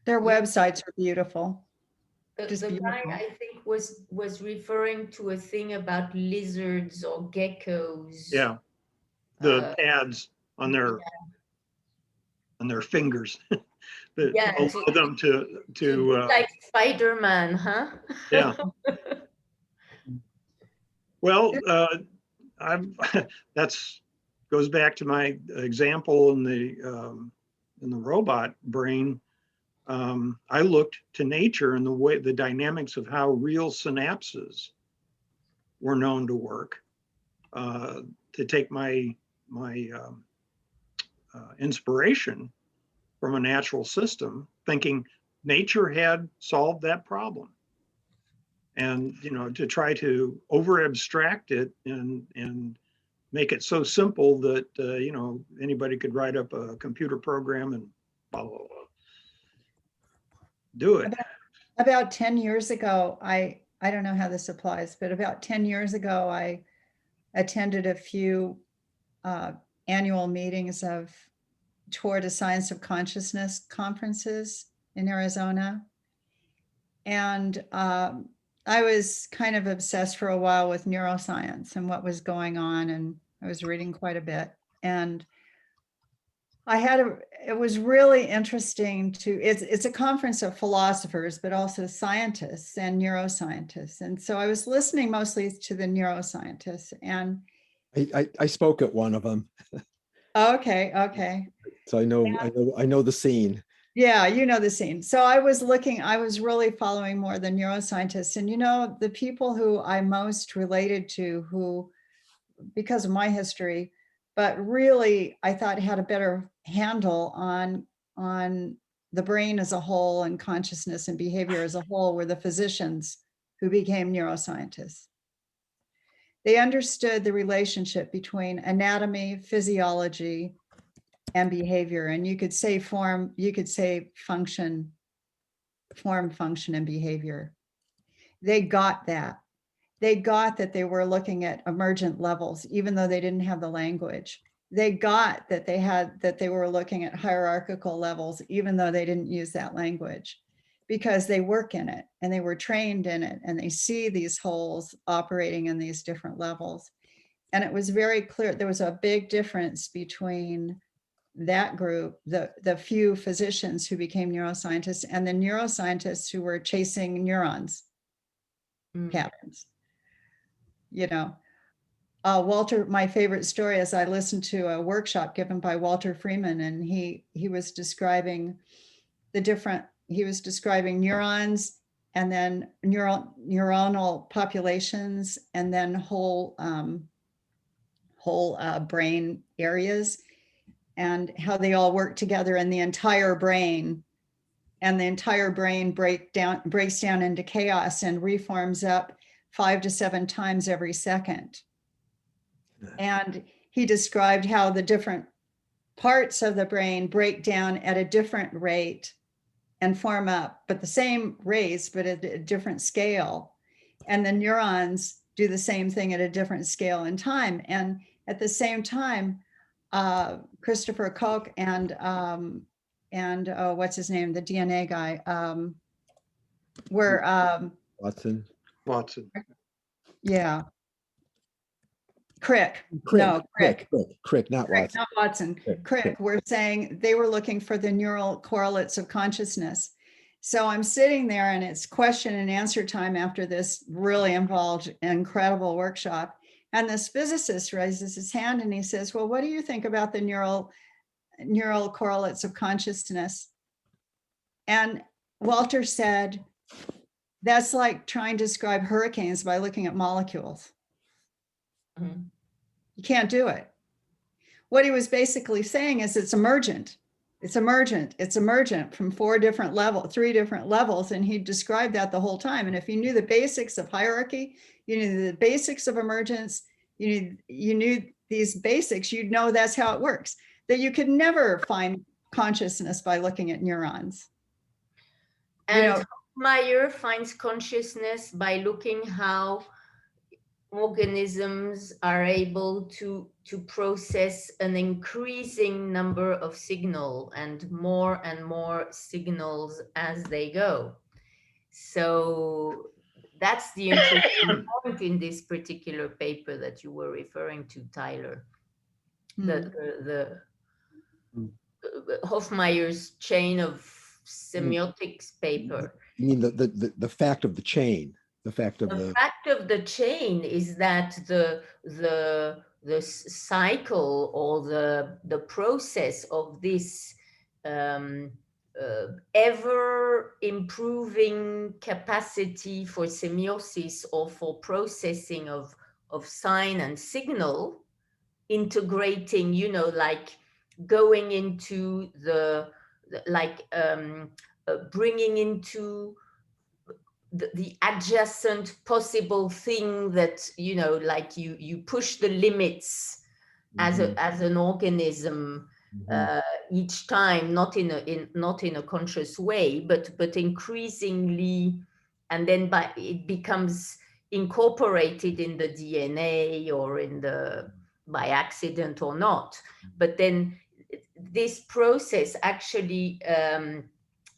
Their websites are beautiful. The Beautiful. guy, I think, was referring to a thing about lizards or geckos. Yeah, the pads on their fingers that allow them to like Spider-Man, huh? Yeah. Well, that's goes back to my example in the robot brain. I looked to nature and the dynamics of how real synapses were known to work to take my inspiration from a natural system, thinking nature had solved that problem. And, you know, to try to over abstract it and make it so simple that, you know, anybody could write up a computer program and blah, blah, blah. Do it. About 10 years ago, I don't know how this applies, but about 10 years ago, I attended a few annual meetings of Toward a Science of Consciousness conferences in Arizona. And I was kind of obsessed for a while with neuroscience and what was going on. And I was reading quite a bit. And it was really interesting it's a conference of philosophers, but also scientists and neuroscientists. And so I was listening mostly to the neuroscientists and. I spoke at one of them, Okay. so I know the scene. Yeah, you know the scene. So I was really following more the neuroscientists, and the people who I most related to, who, because of my history, but really I thought had a better handle on the brain as a whole and consciousness and behavior as a whole, were the physicians who became neuroscientists. They understood the relationship between anatomy, physiology, and behavior. And you could say form, function, and behavior. They got that. They got that they were looking at emergent levels, even though they didn't have the language. They got that they were looking at hierarchical levels, even though they didn't use that language, because they work in it and they were trained in it, and they see these wholes operating in these different levels. And it was very clear there was a big difference between that group, the few physicians who became neuroscientists, and the neuroscientists who were chasing neurons patterns. Walter, my favorite story is I listened to a workshop given by Walter Freeman, and he was describing neurons, and then neuronal populations, and then whole brain areas, and how they all work together in the entire brain, and the entire brain breaks down into chaos and reforms up 5 to 7 times every second. And he described how the different parts of the brain break down at a different rate and form up, but the same rates, but at a different scale. And the neurons do the same thing at a different scale and time. And at the same time, Christopher Koch and what's his name, the DNA guy, were Watson. yeah. Crick, not Crick, Watson. not Watson. Crick were saying they were looking for the neural correlates of consciousness. So I'm sitting there, and it's question and answer time after this really involved, incredible workshop. And this physicist raises his hand and he says, well, what do you think about the neural correlates of consciousness? And Walter said, that's like trying to describe hurricanes by looking at molecules. Mhm. You can't do it. What he was basically saying is it's emergent. It's emergent from 3 different levels. And he described that the whole time. And if you knew the basics of hierarchy, you knew the basics of emergence, you knew these basics, you'd know that's how it works, that you could never find consciousness by looking at neurons. And Hofmeier finds consciousness by looking how organisms are able to process an increasing number of signals and more signals as they go. So that's the interesting point in this particular paper that you were referring to, Tyler. The Hofmeier's chain of semiotics paper. You mean the fact of the chain? The fact of the chain is that the cycle or the process of this ever improving capacity for semiosis or for processing of sign and signal, integrating, like going into bringing into the adjacent possible thing that, like you push the limits as an organism each time, not in a conscious way, but increasingly, and then it becomes incorporated in the DNA or by accident or not. But then this process actually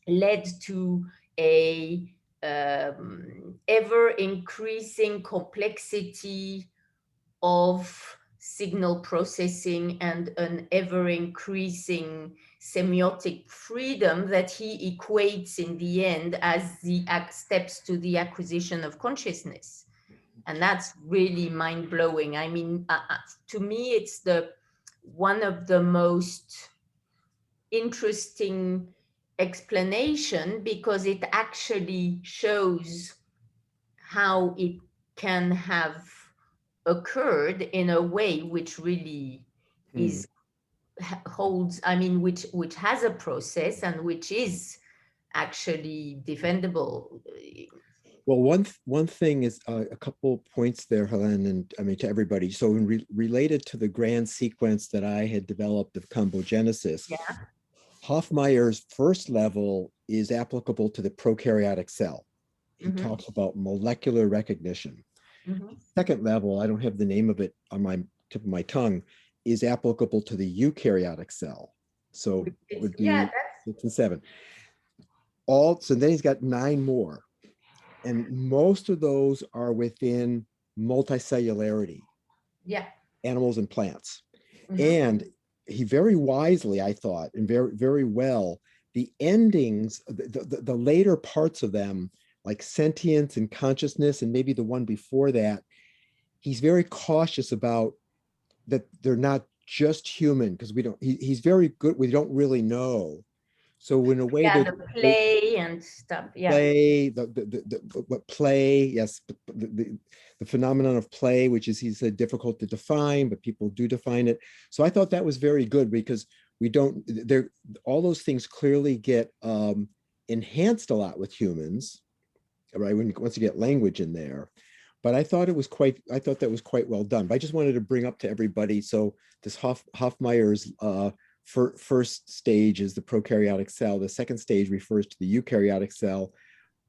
led to a ever increasing complexity of signal processing and an ever increasing semiotic freedom that he equates in the end as the steps to the acquisition of consciousness. And that's really mind blowing. I mean, to me, it's one of the most interesting explanation, because it actually shows how it can have occurred in a way which really is holds, I mean, which has a process and which is actually defendable. Well, one thing is a couple points there, Helen, and I mean to everybody. So related to the grand sequence that I had developed of combogenesis, Yeah. Hofmeier's first level is applicable to the prokaryotic cell. He Mhm. talks about molecular recognition. Mhm. Second level, I don't have the name of it on my tip of my tongue, is applicable to the eukaryotic cell. So it would be Yeah, 6 and 7. So then he's got 9 more. And most of those are within multicellularity, yeah. animals and plants. Mhm. And he very wisely, I thought, and very, very well, the endings, the later parts of them, like sentience and consciousness, and maybe the one before that, he's very cautious about that they're not just human, because he's very good, we don't really know. So in a way, Yeah, the play and stuff. Yeah. play, what play, yes, the phenomenon of play, which is, he said, difficult to define, but people do define it. So I thought that was very good, because we don't, there, all those things clearly get enhanced a lot with humans, right? Once you get language in there. But I thought that was quite well done. But I just wanted to bring up to everybody. So this Hofmeier's first stage is the prokaryotic cell. The second stage refers to the eukaryotic cell.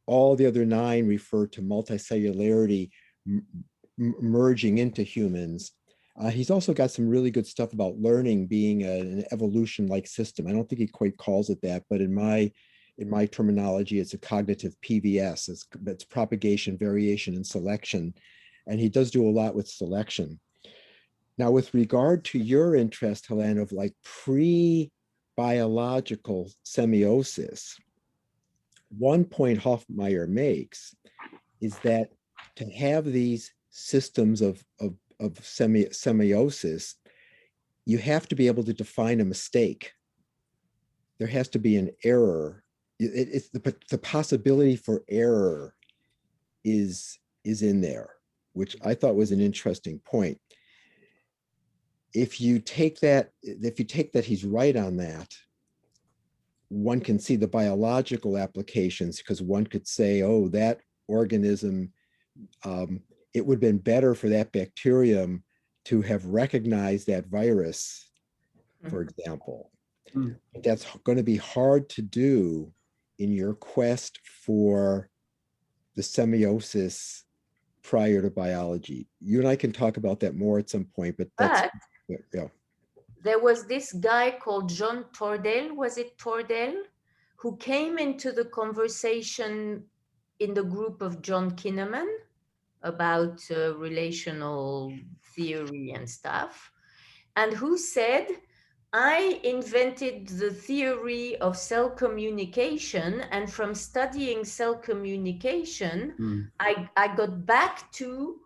All the other 9 refer to multicellularity merging into humans. He's also got some really good stuff about learning being an evolution-like system. I don't think he quite calls it that, but in my terminology, it's a cognitive PVS. It's propagation, variation, and selection. And he does do a lot with selection. Now, with regard to your interest, Helene, of like pre-biological semiosis, one point Hofmeier makes is that to have these systems of semiosis, you have to be able to define a mistake. There has to be an error. It's the possibility for error is in there, which I thought was an interesting point. If you take that he's right on that, one can see the biological applications, because one could say, oh, that organism, it would have been better for that bacterium to have recognized that virus, for example. Mm. That's going to be hard to do in your quest for the semiosis prior to biology. You and I can talk about that more at some point, but that's, yeah. There was this guy called John Tordell, was it Tordell, who came into the conversation in the group of John Kinnaman about relational theory and stuff, and who said, I invented the theory of cell communication, and from studying cell communication, I got back to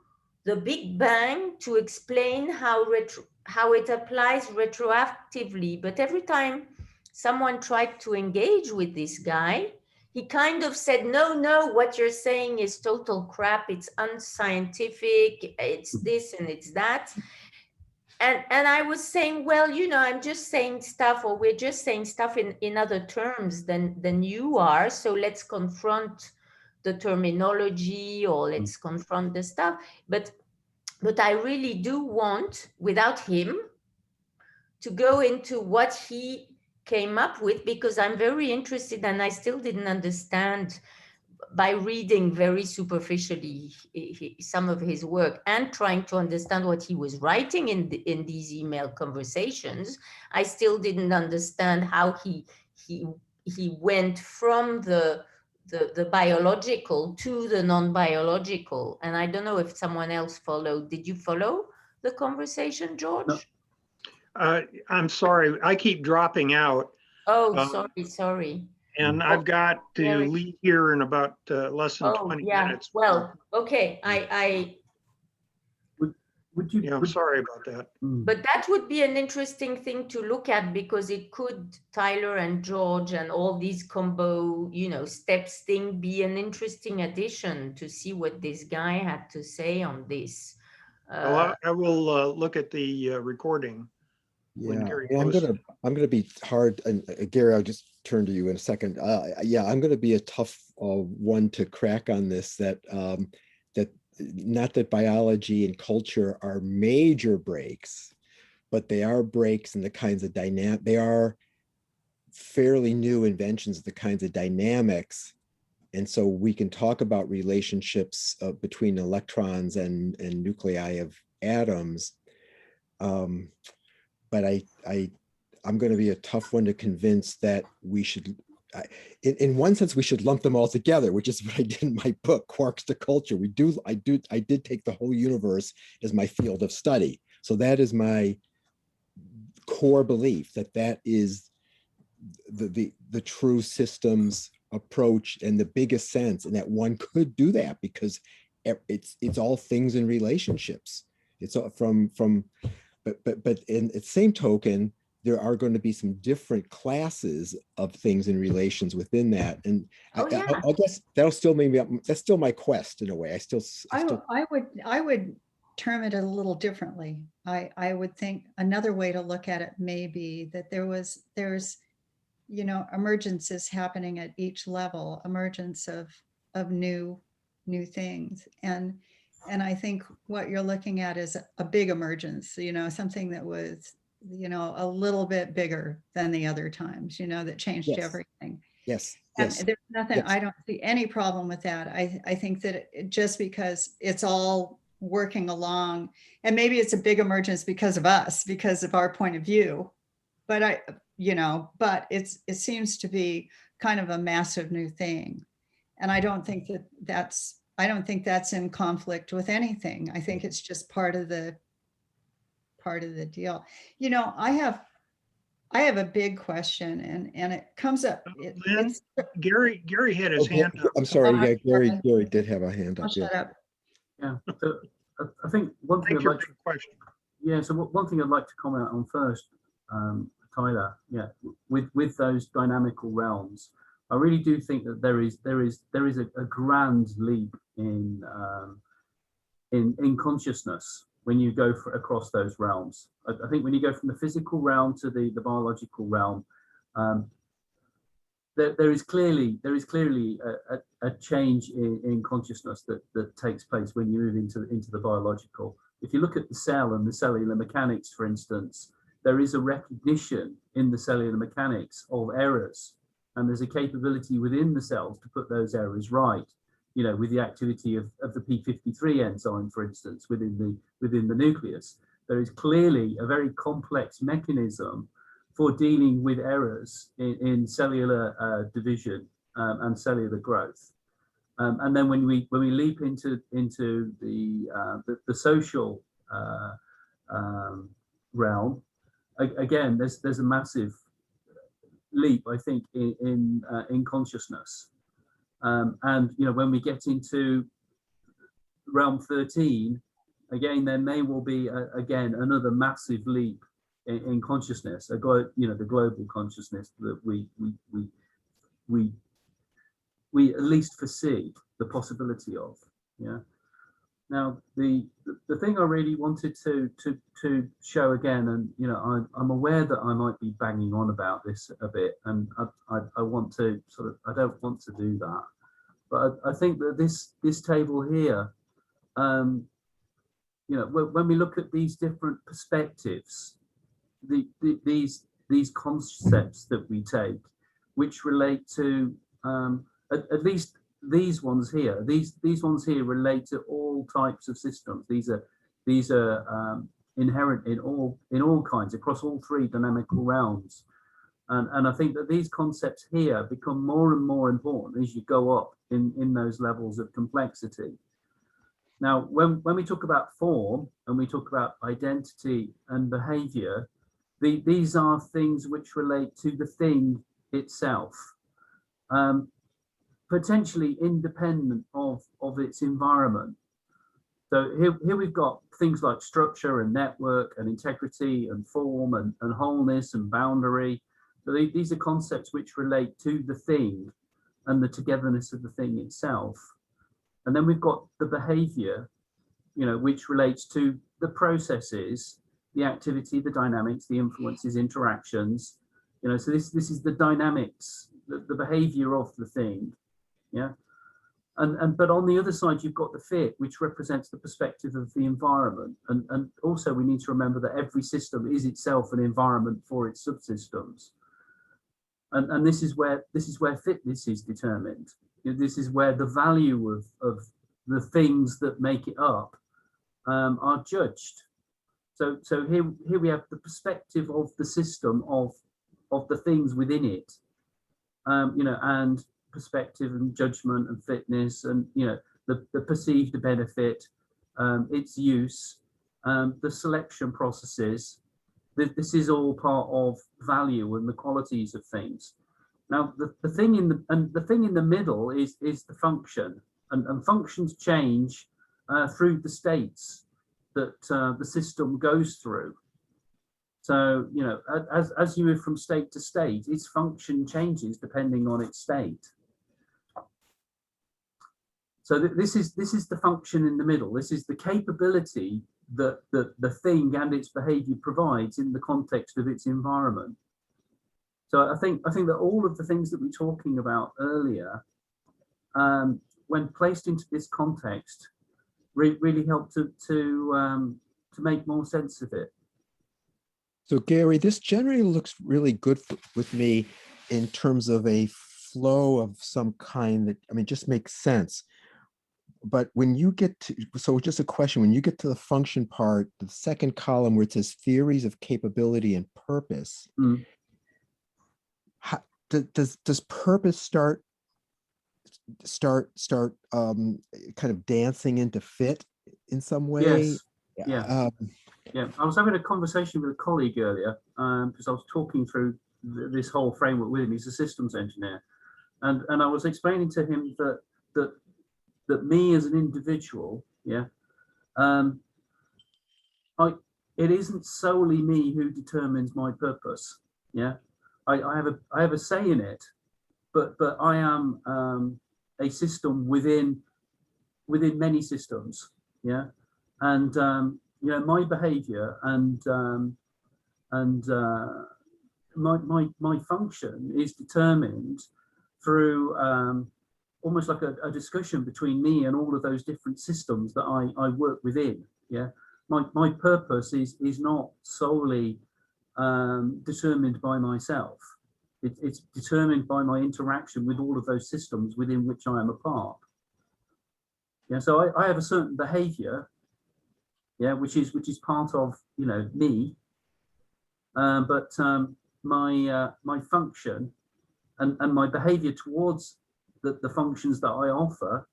the Big Bang to explain how it applies retroactively. But every time someone tried to engage with this guy, he kind of said, no, what you're saying is total crap. It's unscientific. It's this and it's that. And I was saying, well, I'm just saying stuff, or we're just saying stuff in other terms than you are. So let's confront the terminology, or let's confront the stuff. But I really do want, without him, to go into what he came up with, because I'm very interested, and I still didn't understand by reading very superficially some of his work and trying to understand what he was writing in these email conversations. I still didn't understand how he went from the biological to the non-biological. And I don't know if someone else followed. Did you follow the conversation, George? No. I'm sorry, I keep dropping out, Oh, Um, sorry. and I've got to Gary. leave here in about less than Oh, 20 yeah. minutes. Well, okay. Would you? Yeah, I'm would- sorry about that. Mm. But that would be an interesting thing to look at because it could, Tyler and George and all these combo, steps thing be an interesting addition to see what this guy had to say on this. Well, I will look at the recording. When Yeah, Gary well, posts I'm gonna be hard, and Gary, I'll just turn to you in a second. Yeah, I'm gonna be a tough one to crack on this. That not that biology and culture are major breaks, but they are breaks in the kinds of dynamic. They are fairly new inventions of the kinds of dynamics, and so we can talk about relationships between electrons and nuclei of atoms. But I'm going to be a tough one to convince that we should, in one sense, we should lump them all together, which is what I did in my book, Quarks to Culture. I did take the whole universe as my field of study. So that is my core belief, that is the true systems approach and the biggest sense, and that one could do that because it's all things in relationships. It's all from but in the same token, there are going to be some different classes of things and relations within that. And I guess that'll still that's still my quest in a way. I would term it a little differently. I would think another way to look at it may be that there's emergences happening at each level, emergence of new things. And I think what you're looking at is a big emergence, something that was, a little bit bigger than the other times, that changed everything. Yes. And there's nothing, Yes. I don't see any problem with that. I think that just because it's all working along, and maybe it's a big emergence because of us, because of our point of view, but but it seems to be kind of a massive new thing. And I don't think that's in conflict with anything. I think it's just part of the deal. I have a big question, and it comes up. Lynn, Gary had his hand up. I'm sorry. Yeah, Gary did have a hand I'll up. shut up. Yeah. So I think one thing Thank you I'd like for to, the question. yeah. So one thing I'd like to comment on first, Tyler. Yeah, with those dynamical realms, I really do think that there is a grand leap in consciousness when you go across those realms. I think when you go from the physical realm to the biological realm, there is clearly a change in consciousness that takes place when you move into the biological. If you look at the cell and the cellular mechanics, for instance, there is a recognition in the cellular mechanics of errors, and there's a capability within the cells to put those errors right. With the activity of the p53 enzyme, for instance, within the nucleus, there is clearly a very complex mechanism for dealing with errors in cellular division and cellular growth. And then when we leap into the social realm, again, there's a massive leap, I think, in consciousness. And when we get into realm 13, again, there may well be again another massive leap in consciousness, the global consciousness that we at least foresee the possibility of. Yeah. Now, the thing I really wanted to show again, and I'm aware that I might be banging on about this a bit, and I want to I don't want to do that, but I think that this table here, when we look at these different perspectives, these concepts that we take, which relate to at least these ones here, these ones here relate to all types of systems. These are inherent in all kinds, across all three dynamical realms, and I think that these concepts here become more and more important as you go up in those levels of complexity. Now, when we talk about form and we talk about identity and behavior, these are things which relate to the thing itself, potentially independent of its environment. So here we've got things like structure and network and integrity and form and wholeness and boundary. So these are concepts which relate to the thing and the togetherness of the thing itself. And then we've got the behavior, which relates to the processes, the activity, the dynamics, the influences, interactions. So this is the dynamics, the behavior of the thing. Yeah. But on the other side, you've got the fit, which represents the perspective of the environment. And also we need to remember that every system is itself an environment for its subsystems. And this is where fitness is determined. This is where the value of the things that make it up are judged. So here we have the perspective of the system of the things within it, and perspective and judgment and fitness and the perceived benefit, its use, the selection processes. This is all part of value and the qualities of things. Now the thing in the middle is the function, and functions change through the states that the system goes through. So as you move from state to state, its function changes depending on its state. So this is the function in the middle. This is the capability that the thing and its behavior provides in the context of its environment. So I think that all of the things that we were talking about earlier, when placed into this context, really help to make more sense of it. So Gary, this generally looks really good with me in terms of a flow of some kind that, just makes sense. But when you get to, so just a question, when you get to the function part, the second column where it says theories of capability and purpose, how, does purpose start kind of dancing into fit in some way? Yes. Yeah. Yeah, I was having a conversation with a colleague earlier because I was talking through this whole framework with him. He's a systems engineer, and I was explaining to him that me as an individual, it isn't solely me who determines my purpose. Yeah, I have a say in it, but I am a system within many systems. Yeah, and my behavior and my function is determined through almost like a discussion between me and all of those different systems that I work within. Yeah, my purpose is not solely determined by myself. It's determined by my interaction with all of those systems within which I am a part. Yeah, so I have a certain behavior, yeah, which is part of me, but my function and my behavior towards the functions that I offer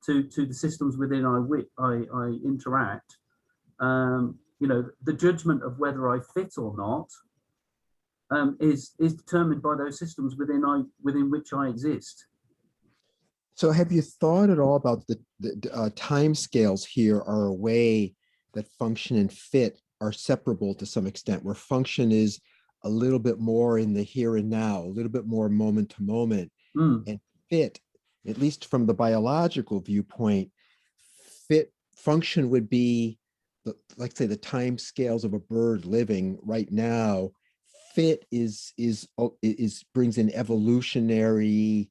to the systems within I interact, the judgment of whether I fit or not is determined by those systems within which I exist. So have you thought at all about the time scales here are a way that function and fit are separable to some extent, where function is a little bit more in the here and now, a little bit more moment to moment, and fit, at least from the biological viewpoint, function would be, like say, the time scales of a bird living right now. Fit brings in evolutionary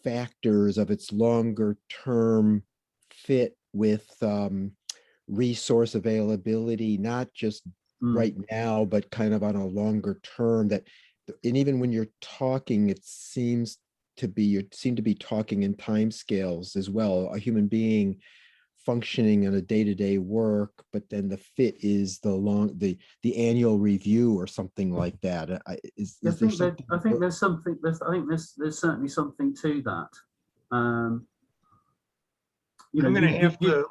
factors of its longer term fit with resource availability, not just right now, but kind of on a longer term. And even when you're talking, you seem to be talking in time scales as well. A human being functioning in a day-to-day work, but then the fit is the annual review or something like that. I think there's certainly something to that. I'm going to have to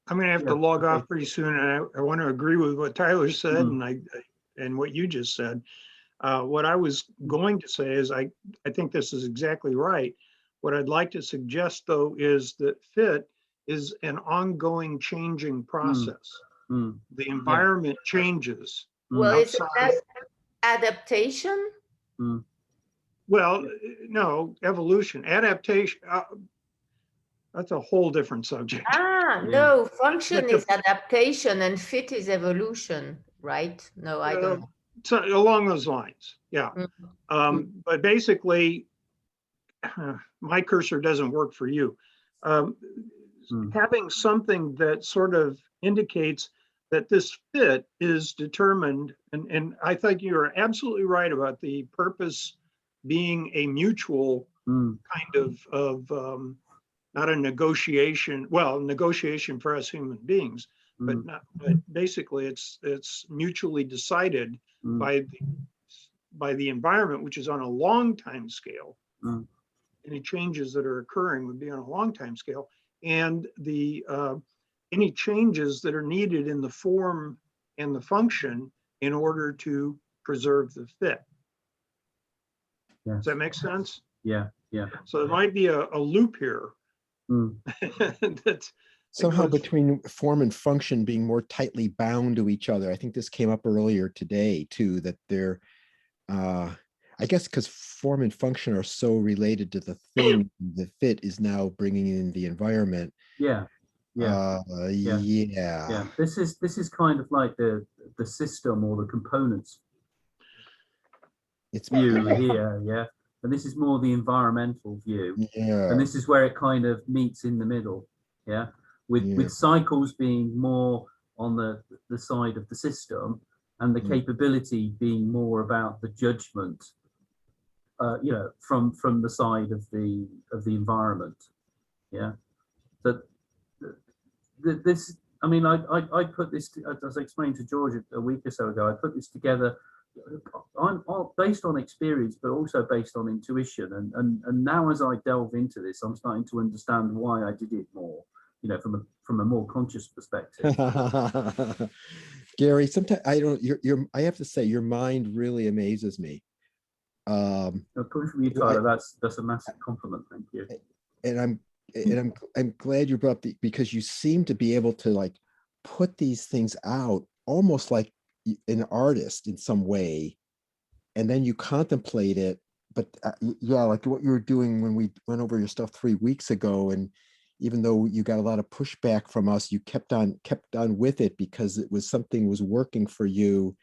I'm gonna have to Yeah, log okay. off pretty soon, and I want to agree with what Tyler said Mhm. and what you just said. What I was going to say is I think this is exactly right. What I'd like to suggest, though, is that fit is an ongoing changing process. Mm, The environment changes Well, mm, it's outside. adaptation. mm. Well, no, evolution, adaptation, that's a whole different subject. Ah, Yeah. no, function But the- is adaptation and fit is evolution, right? No, I don't know. So along those lines, yeah. Mm. But basically, my cursor doesn't work for you. Um, Having something that sort of indicates that this fit is determined, and I think you're absolutely right about the purpose being a mutual Mm, kind of not a negotiation, well, negotiation for us human beings, but mm, not, but basically it's mutually decided mm, by the environment, which is on a long time scale. mm. Any changes that are occurring would be on a long time scale, and the any changes that are needed in the form and the function in order to preserve the fit. Yes. Does that make sense? Yeah, yeah. So there might be a loop here Mm, that's Somehow goes- between form and function being more tightly bound to each other. I think this came up earlier today too, that they're, I guess because form and function are so related to the thing, the fit is now bringing in the environment. yeah, yeah, Yeah. yeah. This is kind of like the system or the components It's view here, yeah. And this is more the environmental view. yeah. And this is where it kind of meets in the middle, yeah. With cycles being more on the side of the system, and the Mm. capability being more about the judgment, you know, from the side of the environment, yeah. That this, I mean, I put this, as I explained to George a week or so ago, I put this together on based on experience, but also based on intuition. And now as I delve into this, I'm starting to understand why I did it more, you know, from a more conscious perspective. Gary, sometimes I don't, I have to say, your mind really amazes me. Of course, from you, Tyler, that's a massive compliment. Thank you. And I'm glad you brought up because you seem to be able to like put these things out almost like an artist in some way, and then you contemplate it. But yeah, like what you were doing when we went over your stuff 3 weeks ago, and even though you got a lot of pushback from us, you kept on with it because it was something was working for you.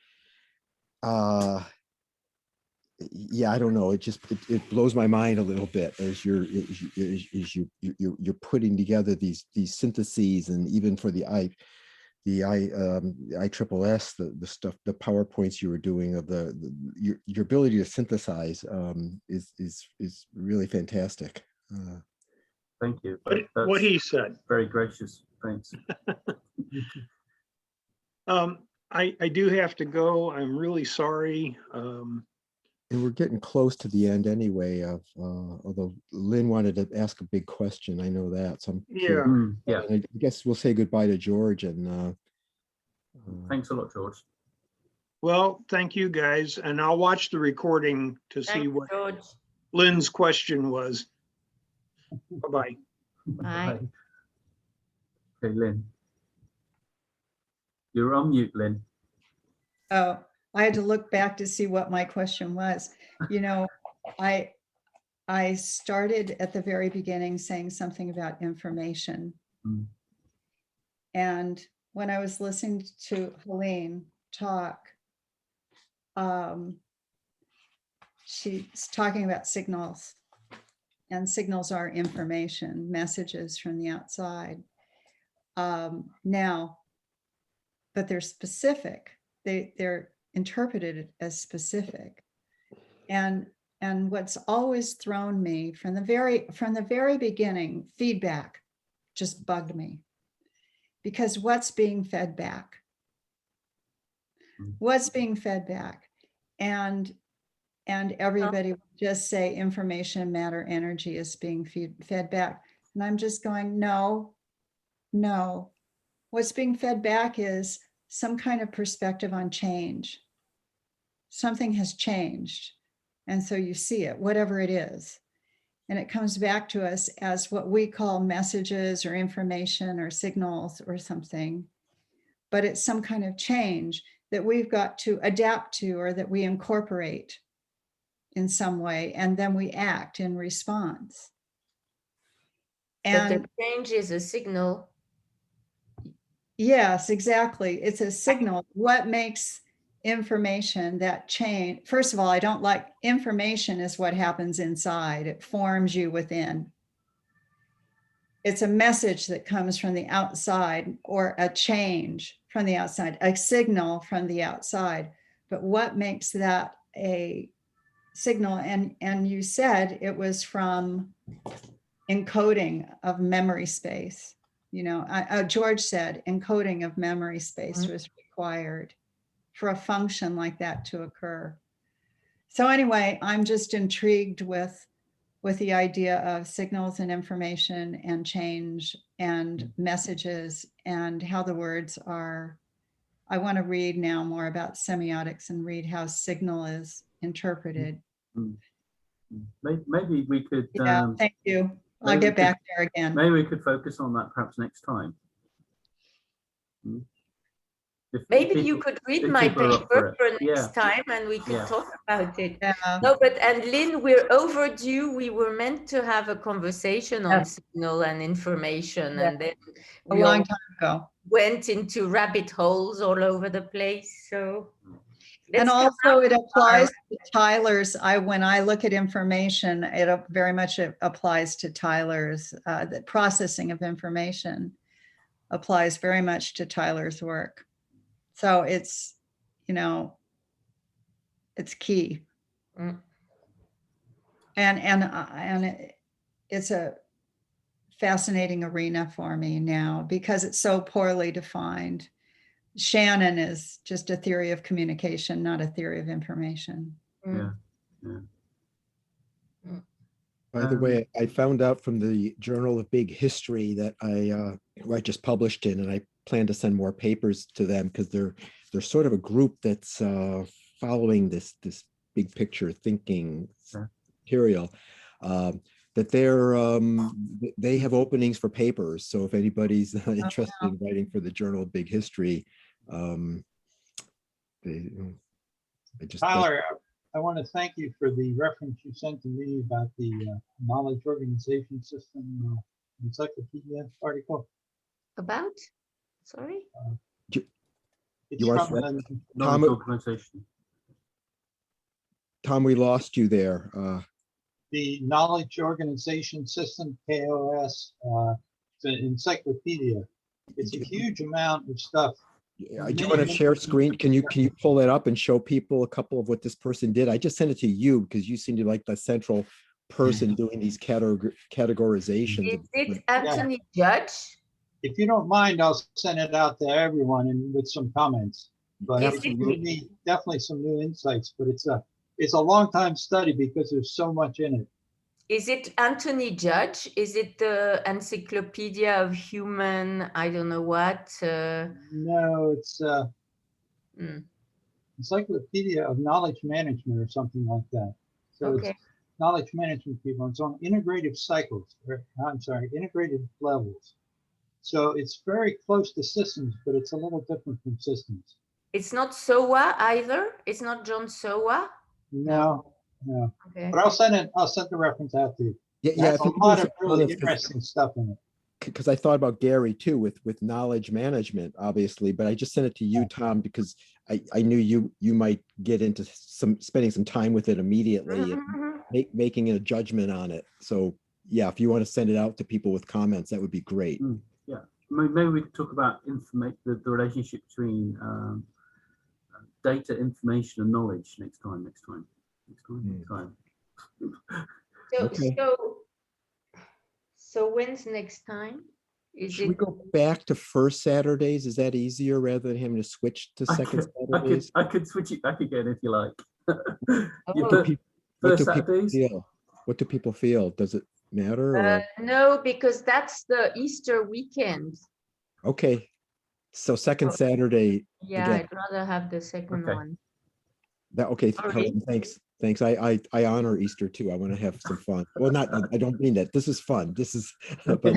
Yeah, I don't know. It just it blows my mind a little bit as you're putting together these syntheses, and even for the ISSS, the stuff, the PowerPoints you were doing of your ability to synthesize is really fantastic. Thank you. what he said. Very gracious. Thanks. I do have to go. I'm really sorry. And we're getting close to the end anyway. Although Lynn wanted to ask a big question, I know that. So I'm Yeah. Yeah. I guess we'll say goodbye to George and. Thanks a lot, George. Well, thank you guys, and I'll watch the recording to see Thanks, what George. Lynn's question was. Bye-bye. Bye. Okay, Lynn. You're on mute, Lynn. Oh, I had to look back to see what my question was. You know, I started at the very beginning saying something about information. Mm. And when I was listening to Helene talk, she's talking about signals, and signals are information, messages from the outside. Now, but they're specific. They're interpreted as specific. And what's always thrown me from the very beginning, feedback just bugged me. Because what's being fed back? What's being fed back? And everybody would just say information, matter, energy is being fed back. And I'm just going, no, what's being fed back is some kind of perspective on change. Something has changed. And so you see it, whatever it is. And it comes back to us as what we call messages or information or signals or something. But it's some kind of change that we've got to adapt to or that we incorporate in some way, and then we act in response. But And the change is a signal. yes, exactly. It's a signal. What makes information that change? First of all, I don't like information is what happens inside. It forms you within. It's a message that comes from the outside or a change from the outside, a signal from the outside. But what makes that a signal? And you said it was from encoding of memory space. You know, George said encoding of memory space was required for a function like that to occur. So anyway, I'm just intrigued with the idea of signals and information and change and messages and how the words are. I want to read now more about semiotics and read how signal is interpreted. Maybe we could. Yeah, thank you. I'll maybe get we back there again. Maybe we could focus on that perhaps next time. If Maybe people- you could read if my people are up paper for for it. next Yeah. time and we could Yeah. talk about it. Yeah. No, but and Lynn, we're overdue. We were meant to have a conversation on Yes. signal and information, Yeah. and then A we all long time ago. went into rabbit holes all over the place. So And let's come also out it applies tomorrow. to Tyler's, when I look at information, it very much applies to Tyler's, the processing of information applies very much to Tyler's work. So it's, you know, it's key. Mm. And it's a fascinating arena for me now because it's so poorly defined. Shannon is just a theory of communication, not a theory of information. Mm. By the way, I found out from the Journal of Big History that I just published in, and I plan to send more papers to them because they're sort of a group that's following this big picture thinking material. That they have openings for papers. So if anybody's interested in writing for the Journal of Big History, Tyler, I want to thank you for the reference you sent to me about the knowledge organization system encyclopedia article. About? Sorry? It's You are from correct. Knowledge organization. Tom, we lost you there. the knowledge organization system, KOS. It's an encyclopedia. It's a huge amount of stuff. I do want to share screen. Can you pull it up and show people a couple of what this person did? I just sent it to you because you seem to like the central person doing these categorizations. Is it Anthony Judge? If you don't mind, I'll send it out to everyone and with some comments. But Is it's it- really definitely some new insights. But it's a long time study because there's so much in it. Is it Anthony Judge? Is it the Encyclopedia of Human, I don't know what? No, it's Mm. Encyclopedia of Knowledge Management or something like that. So Okay. it's knowledge management people. It's on integrative cycles. Integrated levels. So it's very close to systems, but it's a little different from systems. It's not SOA either? It's not John SOA? No. Okay. But I'll send the reference out to you. Yeah, That's if a you could lot do of some really comments, 'cause- interesting stuff in it. because I thought about Gary too with knowledge management, obviously, but I just sent it to you, Tom, because I knew you might get into spending some time with it immediately and Mhm. making a judgment on it. So yeah, if you want to send it out to people with comments, that would be great. Maybe we could talk about the relationship between data, information, and knowledge next time. So, Okay. so when's next time? Is Should we it? go back to first Saturdays? Is that easier rather than having to switch to second Saturdays? I could switch it back again if you like. You Oh. put What first do people Saturdays. feel? What do people feel? Does it matter? Or? No, because that's the Easter weekend. Okay, So second Oh. Saturday, Yeah, Again. I'd rather have the second Okay. one. that, okay, Sorry. Helen, thanks. I honor Easter too. I want to have some fun. Well, I don't mean that. This is fun. This is, but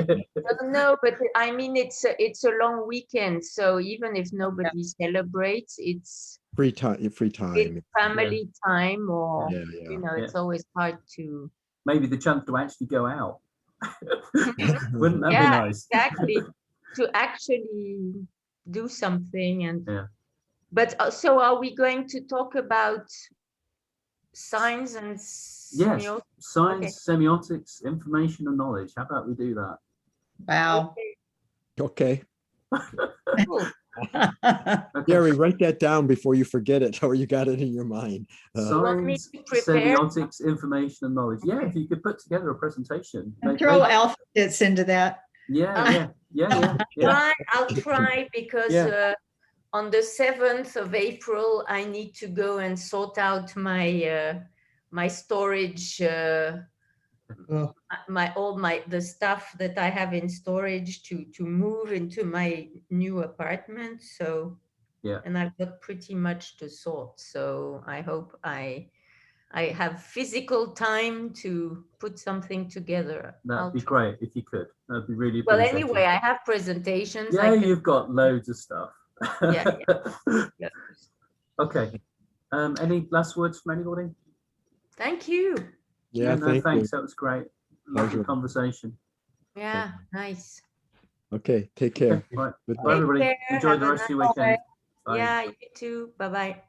No, but I mean, it's a long weekend, so even if nobody celebrates, it's free time, family time, or, Yeah, you know, Yeah. it's always hard to. Maybe the chance to actually go out. Wouldn't that be Yeah, nice? exactly, to actually do something. And Yeah. but so are we going to talk about signs and Yes, semiotics? science, semiotics, information and knowledge. How about we do that? Wow. Okay, Cool. Okay. Gary, write that down before you forget it, or you got it in your mind. want me Science, to prepare? semiotics, information and knowledge. Yeah, if you could put together a presentation. And throw alphabets into that. Yeah. I'll try because Yeah. on the 7th of April, I need to go and sort out my my storage, Oh. the stuff that I have in storage to move into my new apartment. So Yeah. and I've got pretty much to sort. So I hope I have physical time to put something together. I'll That'd be try. great if you could. That'd be really Well, appreciated. anyway, I have presentations. Yeah, I can, you've got loads of stuff. Yeah, yeah. Okay. Any last words from anybody? Thank you. Yeah, No, thank you. thanks. That was great. Lovely Pleasure. conversation. Yeah, nice. Okay, take care. Right. Goodbye. Bye, everybody. care. Enjoy Have the a rest of your nice weekend. day. Bye. Yeah, you too. Bye-bye.